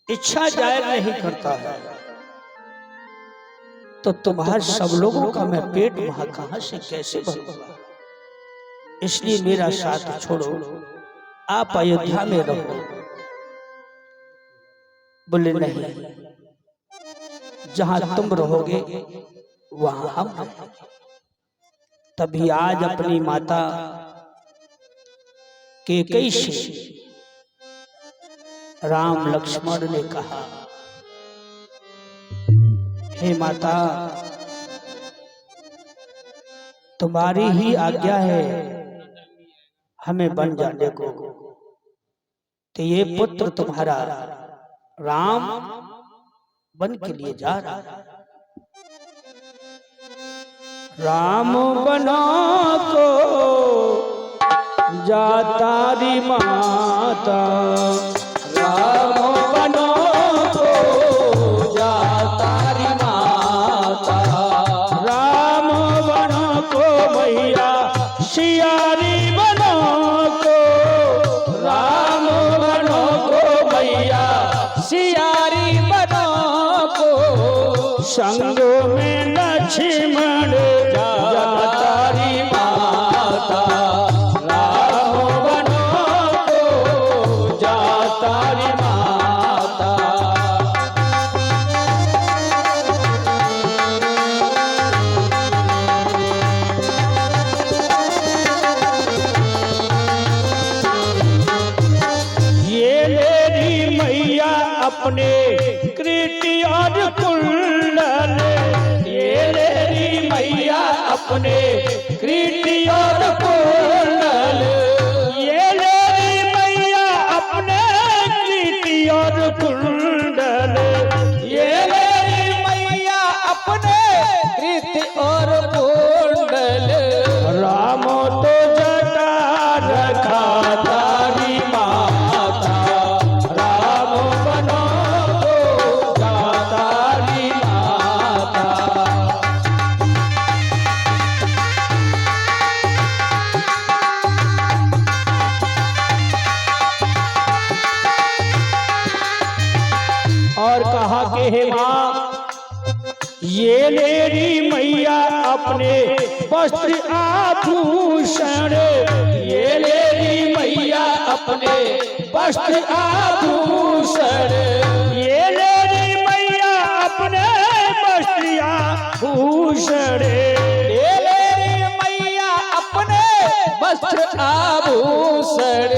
इच्छा जाहिर नहीं करता है, तो तुम्हारे सब लोगों का मैं पेट वहां कहां से कैसे भरूंगा। इसलिए मेरा साथ छोड़ो, आप अयोध्या में रहो। बोले नहीं, जहां तुम रहोगे वहां हम रहेंगे। तभी आज अपनी माता कैकेयी से राम लक्ष्मण ने कहा, हे माता, तुम्हारी ही आज्ञा है, हमें बन जाने को। तो ये पुत्र तुम्हारा राम बन के लिए जा रहा है। राम बना को जाता री माता, राम बनो को जाता री माता, राम बना को भैया सियारी बना को, राम बनो को भैया सियारी बनो को, संग में लक्ष्मण जाता री माता, राम बनो को जाता री माता। ये मेरी मैया अपने कृति और कुंडल, ये मेरी मैया अपने कृति और कुंडल, ये मेरी मैया अपने कृति और कुंडल, ये मेरी मैया अपने कृति और कुंडल, राम तो जटा रखा तारी माता, राम बनो को जाता री माता। और कहा कि हे माँ, ये मेरी मैया अपने वस्त्र आभूषण, ये मेरी मैया अपने वस्त्र आभूषण, ये मेरी मैया अपने वस्त्र आभूषण, ये मेरी मैया अपने वस्त्र आभूषण,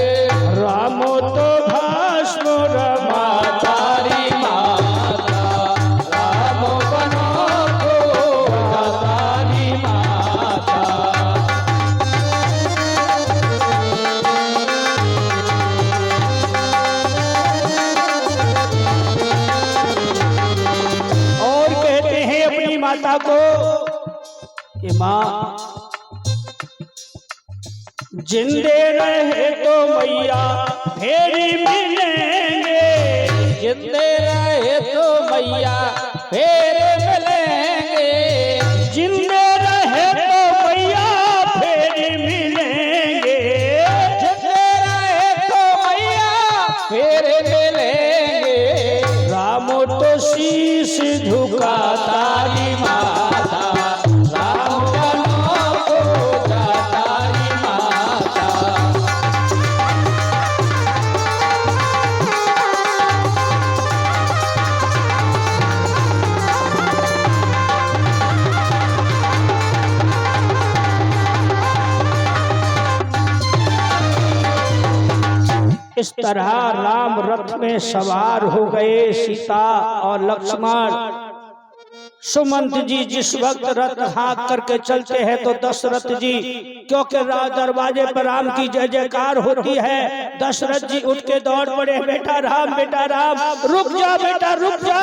राम तो भस्म रमा तारी माता, राम बनो को जाता री माता। और कहते हैं अपनी माता को कि माँ जिंदे रहे तो मैया फेरी मिलेंगे, जिंदे रहे तो मैया फिर मिलेंगे, जिंदे रहे तो मैया फेरी मिलेंगे, जिंदे रहे तो मैया फिर मिलेंगे, राम तो शीश झुका तारी माता, राम बनो को जाता री माता। इस तरह राम रथ में सवार हो गए। सीता और लक्ष्मण सुमंत जी जिस वक्त रथ हाँक करके चलते हैं तो दशरथ जी, क्योंकि राज दरवाजे पर राम की जय जयकार होती है, दशरथ जी उठ के दौड़ पड़े, बेटा राम रुक जा बेटा रुक जा,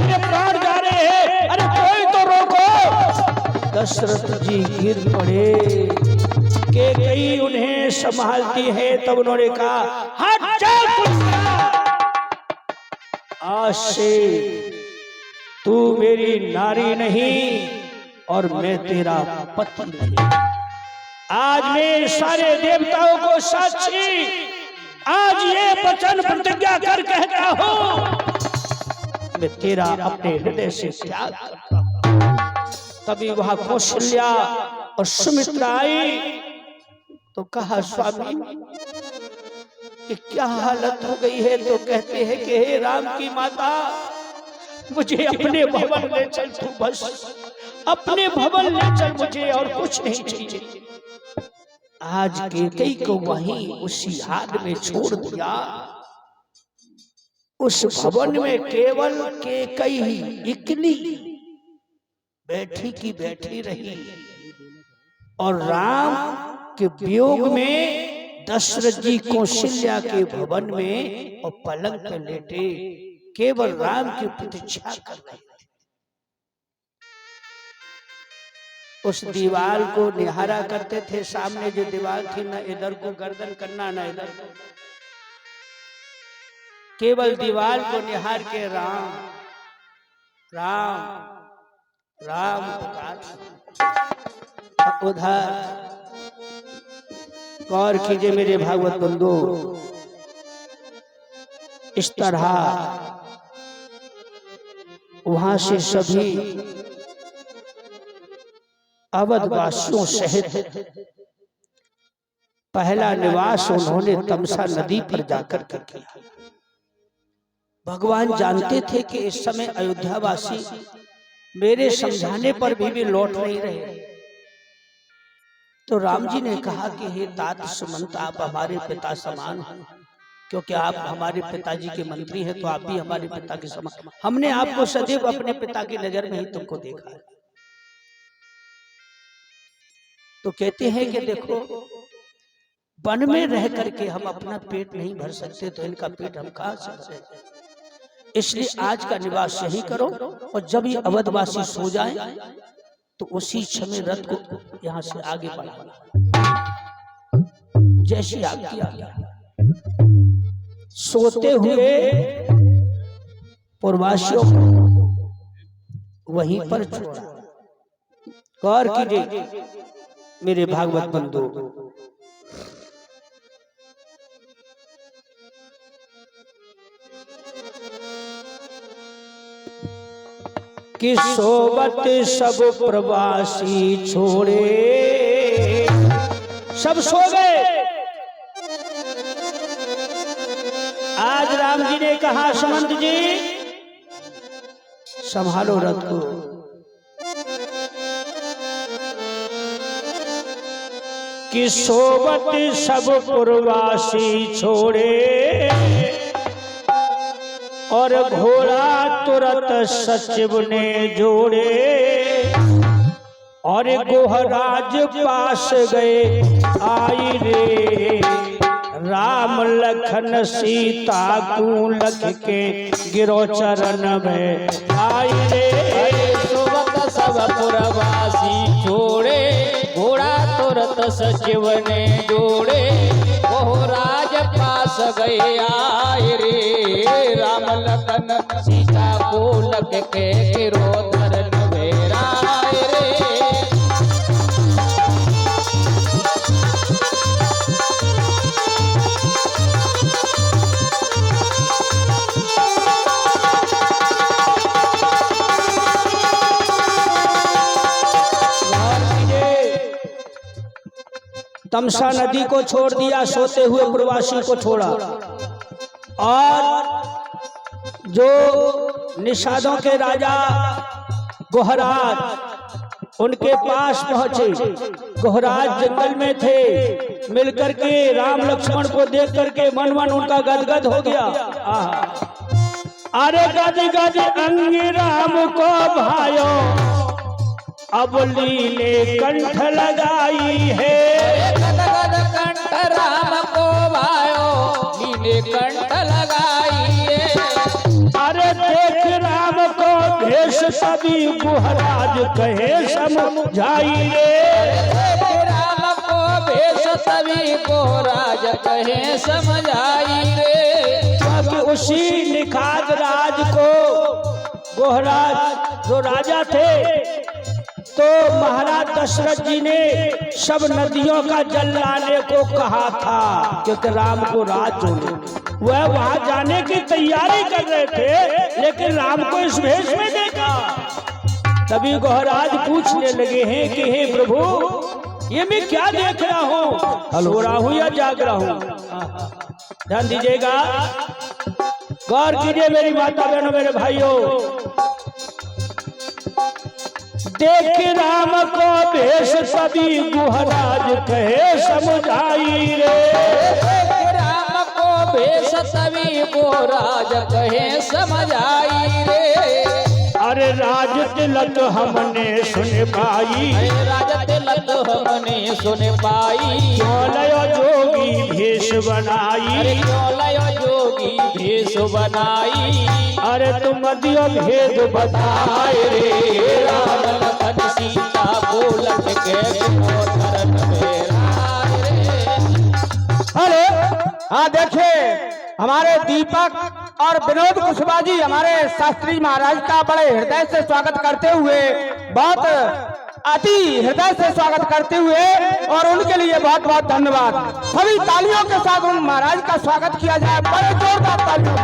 ये प्राण जा रहे हैं, अरे कोई तो रोको। दशरथ जी गिर पड़े, के कई उन्हें संभालती है, तब उन्होंने कहा हट जा, आज से तू मेरी नारी नहीं और मैं तेरा पति नहीं। आज मैं सारे देवताओं को साक्षी आज ये वचन प्रतिज्ञा कर कहता हूं, मैं तेरा अपने हृदय से त्याग करता हूं। तभी वहां कौशल्या और सुमित्रा आई तो कहा स्वामी कि क्या हालत हो गई है, तो कहते हैं कि हे राम की माता, मुझे अपने भवन ले चल, तू बस अपने भवन ले चल, मुझे और कुछ नहीं चाहिए। आज कैकेयी को वहीं उसी हाल में छोड़ दिया। उस भवन में केवल कैकेयी ही इकली बैठी की बैठी रही और राम के वियोग में दशरथ जी कौशल्या के भवन में और पलंग पर लेटे केवल राम की प्रतीक्षा कर रहे थे। उस दीवार को निहारा करते थे। सामने जो दीवार थी, न इधर को गर्दन करना न इधर को, केवल दीवार को निहार के राम राम राम पुकार। उधर गौर कीजिए मेरे भागवत बंधु, इस तरह वहां से सभी अवधवासियों सहित पहला निवास उन्होंने तमसा नदी पर जाकर के किया। भगवान जानते थे कि इस समय अयोध्यावासी मेरे समझाने पर भी लौट नहीं रहे। तो राम जी ने कहा कि हे तात सुमंत, आप हमारे पिता समान हैं, क्योंकि आप हमारे पिताजी के मंत्री हैं, तो आप भी हमारे पिता के समान। हमने आपको सदैव अपने पिता की नजर में ही तुमको देखा है। तो कहते हैं कि देखो, वन में रह करके हम अपना पेट नहीं भर सकते, तो इनका पेट हम कहां से भरेंगे। इसलिए आज का निवास यही करो, और जब ये अवधवासी सो जाएं तो उसी समय रथ को यहां से आगे बढ़ाना, जैसी आपकी आज्ञा। सोते हुए पूर्वासियों को वहीं पर छोड़ा। गौर कीजिए मेरे भागवत बंधु, कि सोबत सब प्रवासी छोड़े, सब सो गए। आज राम जी ने कहा, सुमंत जी संभालो रथ को। कि सोबत सब प्रवासी छोड़े, और घोड़ा तुरंत सचिव ने जोड़े, और गोहराज पास गए आई रे, राम लखन सीता को लख के गिरो चरण में आई रे। सोबत सब पुरवासी छोड़े, घोड़ा तुरंत सचिव ने जोड़े, गोहराज पास गए आए रे, राम लखन सीता को लख के गिरो चरण में आए रे। तमसा नदी को छोड़ दिया, सोते हुए प्रवासी को छोड़ा, और जो निषादों के राजा गोहराज उनके पास पहुंचे। गोहराज जंगल में थे। मिलकर के राम लक्ष्मण को देख करके मन मन उनका गदगद हो गया। अरे गद गद अंग राम को भायो, अब लीले कंठ लगाई है। गद गद कंठ राम को भायो, लीले कंठ लगाई है। अरे देख राम को भेष सभी गुहराज कहे समझाई रे। राम को भेष सभी गुहराज कहे समझाई रे। उसी निखात राज को गोहराज जो राजा थे, तो महाराज दशरथ जी ने सब नदियों का जल लाने को कहा था, क्योंकि राम को राज जोड़े। वह वहां जाने की तैयारी कर रहे थे, लेकिन राम को इस भेष में देखा। तभी गोहराज पूछने लगे हैं कि हे प्रभु, ये मैं क्या देख रहा हूँ, सो रहा हूँ या जाग रहा हूँ। ध्यान दीजिएगा, गौर कीजिए मेरी माता बहनों मेरे भाइयों। देख राम को भेष सभी गुहराज कहे समझाई रे। राम को भेष सभी गुहराज कहे समझाई रे। अरे राज तिलक हमने सुन पाई, राज तिलक बोलत हमने सुन पाई। क्यों लयो जोगी भेष बनाई, अरे क्यों लयो जोगी भेष बनाई। अरे तुम दियो भेद बताए रे। राम लखन सीता बोलत के धरन बेराए रे। अरे हाँ देखिए हमारे दीपक और विनोद कुशवाहा जी हमारे शास्त्री महाराज का बड़े हृदय से स्वागत करते हुए, बहुत अति हृदय से स्वागत करते हुए, और उनके लिए बहुत बहुत धन्यवाद। सभी तालियों के साथ उन महाराज का स्वागत किया जाए, बड़े जोरदार तालियों से।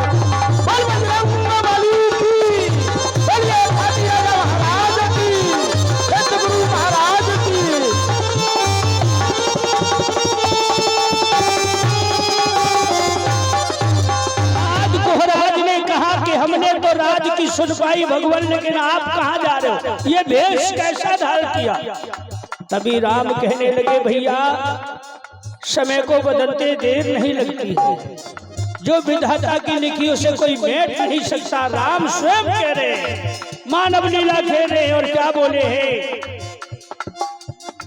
बोल बजरंग बली की, बोलिए खाटी राजा महाराज की, सतगुरु महाराज की। महाराज ने कहा कि हमने तो राज की सुन पाई भगवान, लेकिन आप कहाँ जा रहे हो, ये भेष कैसा धारण किया। तभी राम कहने लगे भैया समय को बदलते देर नहीं लगती है, जो विधाता की लिखी उसे कोई मेट नहीं सकता। राम स्वयं कह रहे, मानव लीला खेल रहे, और क्या बोले हैं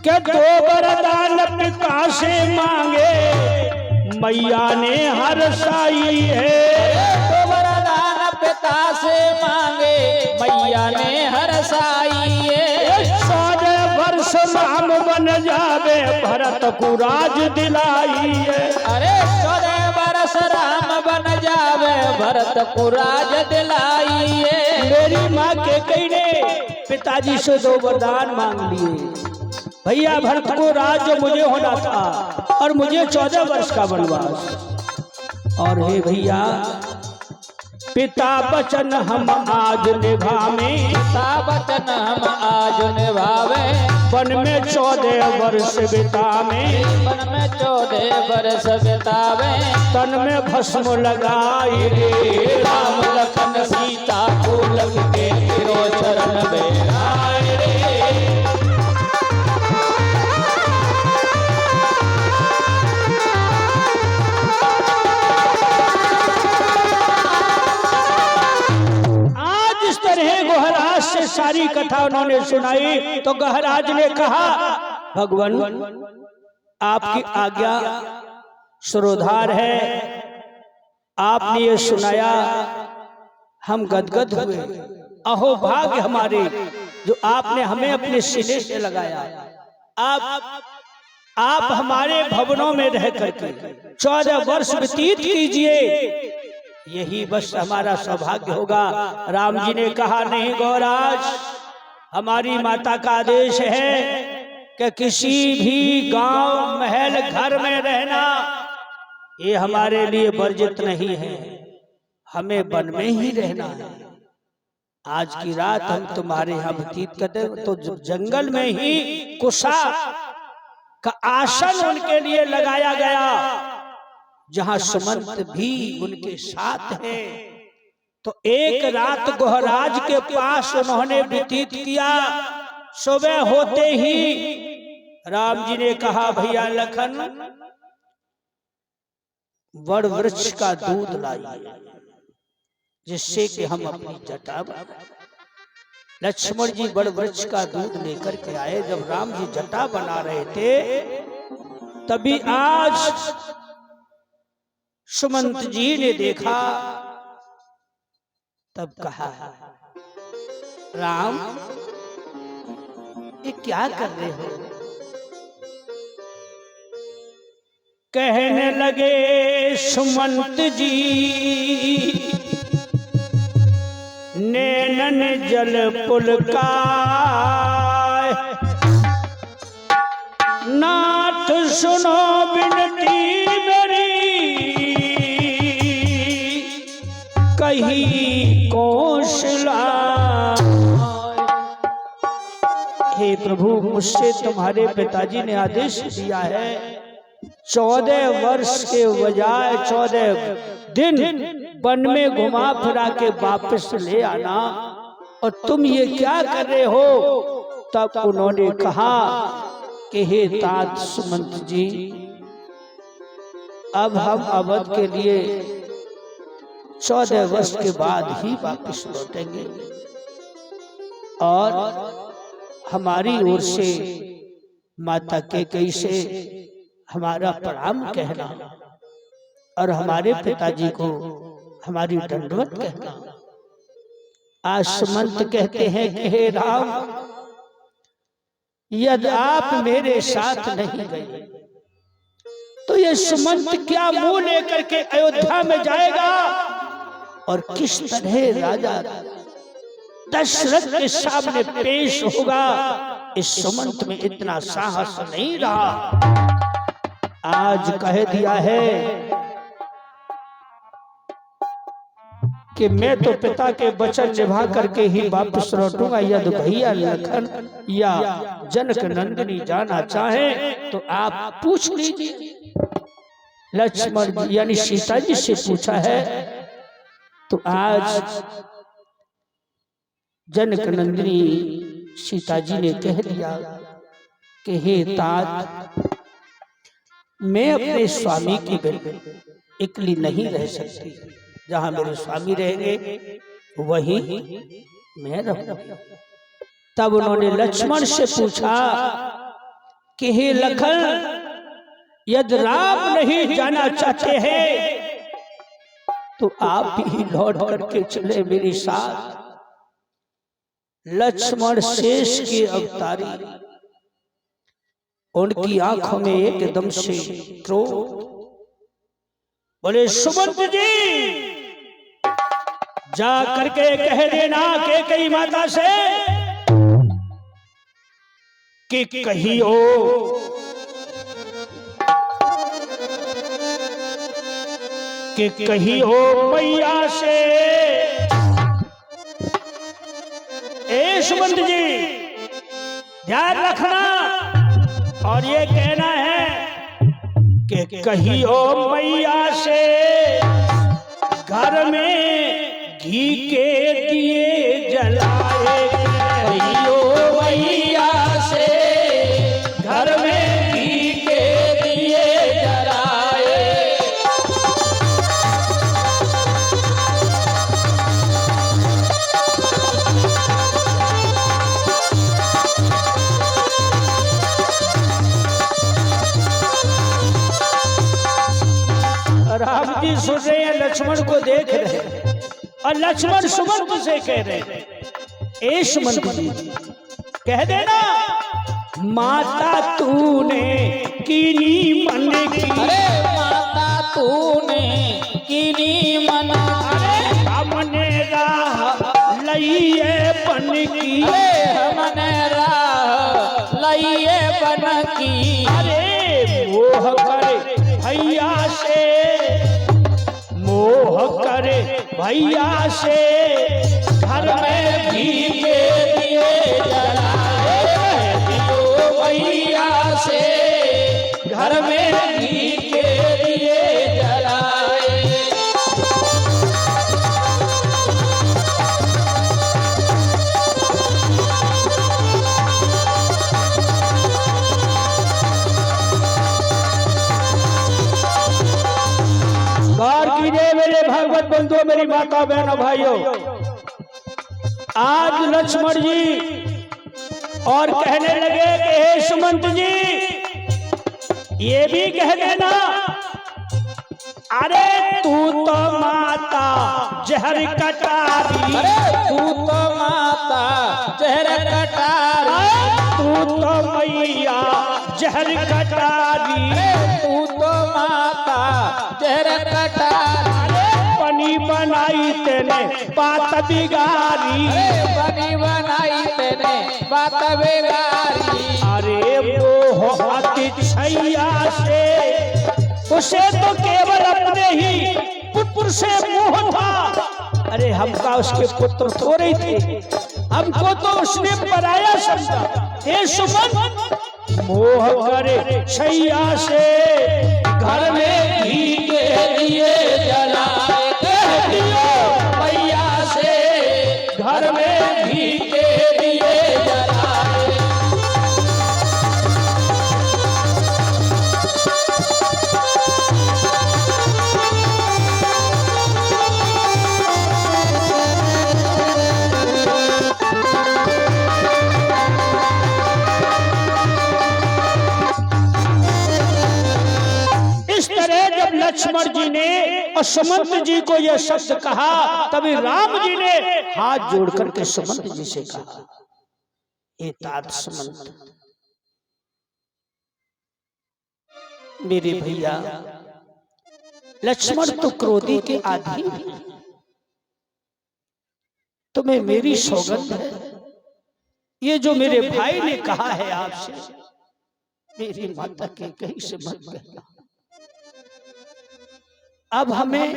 क्या दो वरदान पिता से मांगे मैया ने हरसाई है। तो वरदान पिता से मांगे मैया ने हरसाई है। 100 वर्ष राम बन जावे भरत को राज दिलाई है। अरे 14 वर्ष राम बन जावे भरत को राज दिलाई है। मेरी माँ के कई ने पिताजी से 2 वरदान मांग लिए, भैया भरत को राज जो मुझे होना था, और मुझे 14 वर्ष का वनवास। और हे भैया पिता वचन हम आज निभावे, पिता वचन हम आज निभावे। वन में 14 वर्ष बितावे, वन में 14 वर्ष बितावे। तन में भस्म लगाई रे। राम लखन सीता को लग के गिरो चरण बेराए रे। गहराज से सारी कथा उन्होंने सुनाई, तो गहराज ने कहा भगवान आपकी आज्ञा सरोधार है, आपने ये सुनाया हम गदगद हुए। अहो भाग्य हमारे जो आपने हमें अपने सीने से लगाया। आप हमारे भवनों में रह करके 14 वर्ष व्यतीत कीजिए, यही बस हमारा सौभाग्य होगा। राम जी ने कहा नहीं गौराज, हमारी माता का आदेश है कि किसी भी गांव महल घर में रहना ये हमारे लिए वर्जित नहीं है, हमें वन में ही रहना है। आज की रात हम तुम्हारे यहाँ व्यतीत करते, तो जंगल में ही कुशा का आसन उनके लिए लगाया गया, जहां सुमंत भी उनके साथ है। तो एक रात गहराज के पास उन्होंने व्यतीत किया। सुबह होते ही राम जी ने कहा भैया लखन वड़ वृक्ष का दूध लाइए, जिससे कि हम अपनी जटा बनाएं। लक्ष्मण जी बड़ वृक्ष का दूध लेकर के आए। जब राम जी जटा बना रहे थे, तभी आज सुमंत जी ने देखा। तब कहा राम ये क्या कर रहे हो। कहने लगे सुमंत जी नैनन जल पुलका नाथ सुनो बिनती मेरी कही कौशला। हे प्रभु मुझसे तुम्हारे पिताजी ने आदेश दिया है 14 वर्ष के बजाय 14 दिन वन में घुमा फिरा के वापस ले आना, और तुम ये क्या कर रहे हो। तब उन्होंने कहा कि हे तात सुमंत जी, अब हम अवध के लिए 14 वर्ष के बाद ही वापस लौटेंगे, और हमारी ओर से माता कैकेयी से हमारा प्रणाम कहना और हमारे पिताजी को हमारी दंडवत कहना। आज सुमंत कहते हैं कि हे राम, यदि आप मेरे साथ नहीं गए तो ये सुमंत क्या मुंह लेकर के अयोध्या में जाएगा और किस तरह राजा दशरथ के सामने पेश होगा। इस सुमंत में इतना साहस नहीं रहा। आज कह दिया है कि मैं तो पिता के वचन निभा करके ही वापस लौटूंगा। यदि भैया लखन या जनक नंदिनी जाना चाहे तो आप पूछ लीजिए। लक्ष्मण यानी सीता जी से पूछा है तो आज जनक नंदिनी सीता जी ने कह दिया कि हे तात, मैं अपने स्वामी की बिन इकली नहीं रह सकती। जहां मेरे स्वामी रहेंगे वहीं मैं रहूंगी। तब उन्होंने लक्ष्मण से पूछा कि हे लखन, यदि राम नहीं जाना चाहते हैं तो आप ही लौट करके चले मेरे साथ। लक्ष्मण शेष के अवतारी, उनकी आंखों में एकदम से क्रोध। बोले सुमंत जी, जा करके कह देना कैकेयी माता से कि कहियो कि कहियो मैया से। ए सुमंत जी, ध्यान रखना और ये कहना है कि कहियो मैया से घर में घी के दिए जलाए। कहियो मैया से घर में घी के दिए जलाए। राम जी सुन रहे हैं, लक्ष्मण को देख रहे हैं और लक्ष्मण सुमंत से कह रहे हैं, ए सुमंत जी, कह देना माता तूने कीनी मन की। अरे माता तूने कीनी मन, अरे हमने राह लइए बन की। अरे हमने राह लइए बन की। अरे मोह करे भैया से, मोह करे भैया से घर में घी के दिए जलाए। कहियो मैया से घर में घी के दिए जलाए। गौर कीजिए मेरे भागवत बंधुओं, मेरी माता बहनों भाइयों, आज लक्ष्मण जी और कहने लगे कि हे सुमंत जी, ये भी कह देना, अरे तू तो माता जहर कटारी। अरे तू तो माता जहर कटारी। तू तो मैया जहर कटारी। तू तो माता जहर कटारी। बनी बनाई तेने बात बिगारी। बनी बनाई तेने बात बिगारी। अरे वो अति छैया से, उसे तो केवल अपने ही पुत्र से मोह था। अरे हमका उसके पुत्र थोड़े ही थे, हमको तो उसने पराया समझा। हे सुमंत, मोह करे छैया से घर में घी के दिए जलाए। कह दियो मैया से घर में घी के दिए जलाए। लक्ष्मण जी ने और सुमंत जी को यह शब्द कहा, तभी राम जी ने हाथ जोड़ करके सुमंत जी से कहा, हे तात सुमंत, मेरे भैया लक्ष्मण तो क्रोधी के आधीन है, तुम्हें मेरी सौगंध है, ये जो मेरे भाई ने कहा है आपसे, मेरी माता के कहीं से मत कहना। अब हमें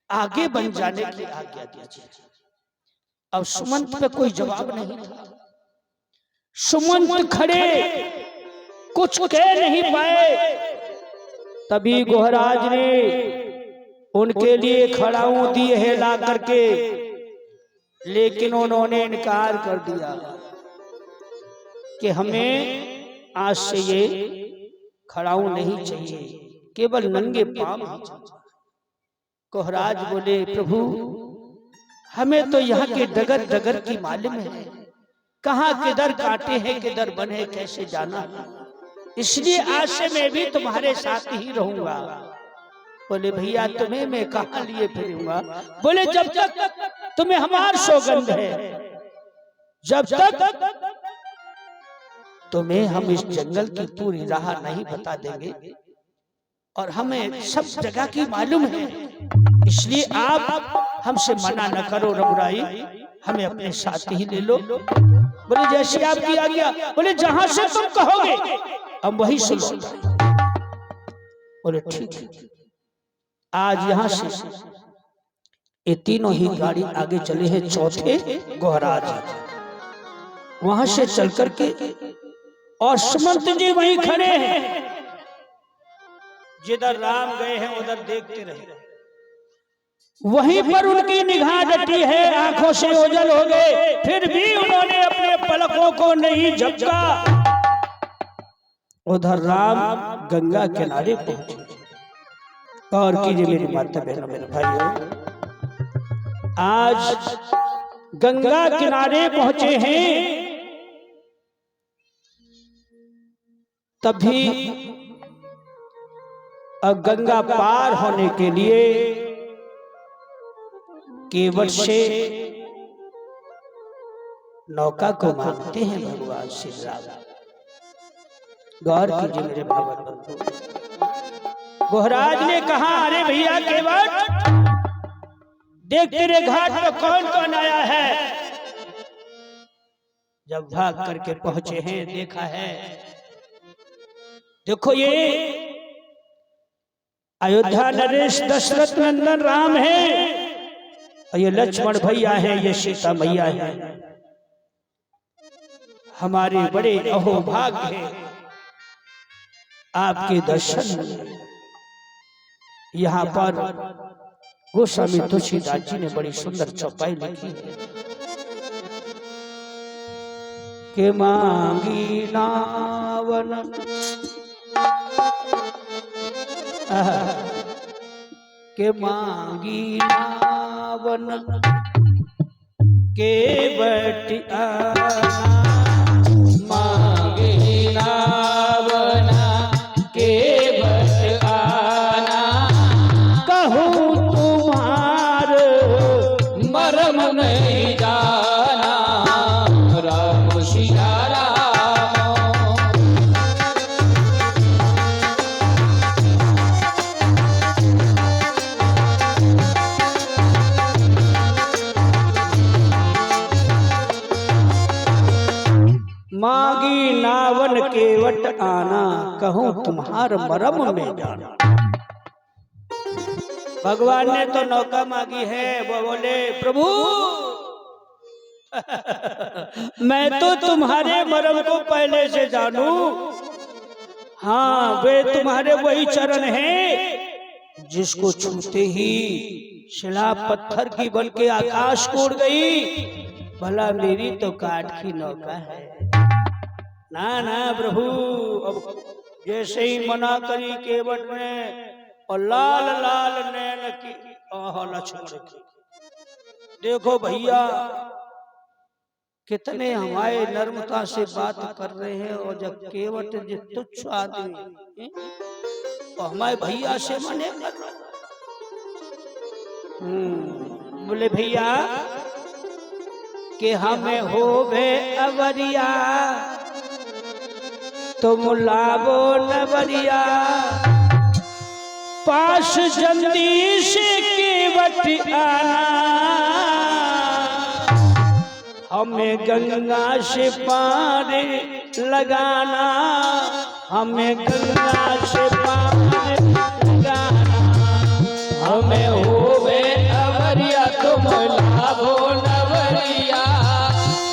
आगे बन जाने की आज्ञा दीजिए। अब सुमंत पे कोई जवाब नहीं था। सुमंत खड़े कुछ कह नहीं पाए। तभी गोहराज ने उनके लिए खड़ाऊ दिए है ला करके, लेकिन उन्होंने इनकार कर दिया कि हमें आज से ये खड़ाऊ नहीं चाहिए, केवल नंगे पांव ही चाहिए। गोहराज बोले, प्रभु हमें तो यहाँ के डगर डगर की मालूम है, कहाँ किधर काटे हैं किधर बने कैसे जाना है, इसलिए आज से मैं भी तुम्हारे साथ ही रहूंगा। बोले, भैया तुम्हें मैं कहाँ लिए फिरूंगा? बोले, जब तक तुम्हें हमार सौगंध है, जब तक तुम्हें हम इस जंगल की पूरी राह नहीं बता देंगे, और हमें सब जगह की मालूम है, इसलिए आप हमसे मना न करो रघुराई, हमें अपने साथ ही ले लो। बोले, जैसे आपकी आज्ञा। बोले, जहां से तुम कहोगे हम वही सुनो। बोले, ठीक है। आज यहां से ये तीनों ही गाड़ी आगे चले हैं चौथे गोहराज, वहां से चल करके, और सुमंत जी वहीं खड़े हैं, जिधर राम गए हैं उधर देखते रहे। वहीं पर उनकी निगाह डटी है, आंखों से ओझल हो गए, फिर भी उन्होंने अपने पलकों को नहीं झपका। उधर राम गंगा किनारे पहुंचे। और कीजिए मेरी माता बहनों मेरे भाइयों, आज गंगा किनारे पहुंचे हैं, तभी गंगा पार होने के लिए केवट से नौका को मांगते हैं भगवान श्री राम। गौर कीजिए मेरे भगवान। गोहराज ने कहा, अरे भैया केवट, देख तेरे घाट पर कौन कौन आया है। जब भाग करके पहुंचे हैं, देखा है, देखो ये अयोध्या नरेश दशरथ नंदन राम है, और ये लक्ष्मण भैया है, ये सीता मैया है। हमारे बड़े अहोभाग्य है आपके दर्शन। यहाँ पर गोस्वामी तुलसीदास जी ने बड़ी सुंदर चौपाई लिखी है कि मांगी नावन के मांगी नावन के बटिया, मांगी नावना के बट आना, कहूँ तुम्हार मरम नहीं जाना, राम सिया राम। मांगी नावन केवट आना, कहूँ तुम्हार मरम में जाना। भगवान ने तो नौका मांगी है, वो बोले, प्रभु मैं तो तुम्हारे मरम को पहले से जानू। हाँ, वे तुम्हारे वही चरण हैं जिसको छूते ही शिला पत्थर की बन के आकाश को उड़ गई। भला मेरी तो काठ की नौका है। ना ना प्रभु, अब जैसे ही मना करी केवट ने, और लाल लाल नैन की लक्ष्मण की। देखो भैया कितने हमारे नर्मता से बात कर रहे हैं, और जब केवट जो तुच्छ आदमी तो हमारे भैया से मने कर लो। बोले भैया कि हमें हो भे अवरिया तुम लावो नवरिया, पास जल्दी से केवट आना, हमें गंगा से पार लगाना, हमें गंगा से पार लगाना। हमें होवे अवरिया तुम लाभो नवरिया,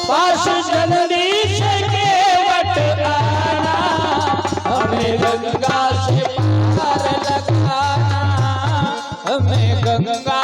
पास जल्दी से केवट आना, हमें गंगा से पार लगाना, हमें गंगा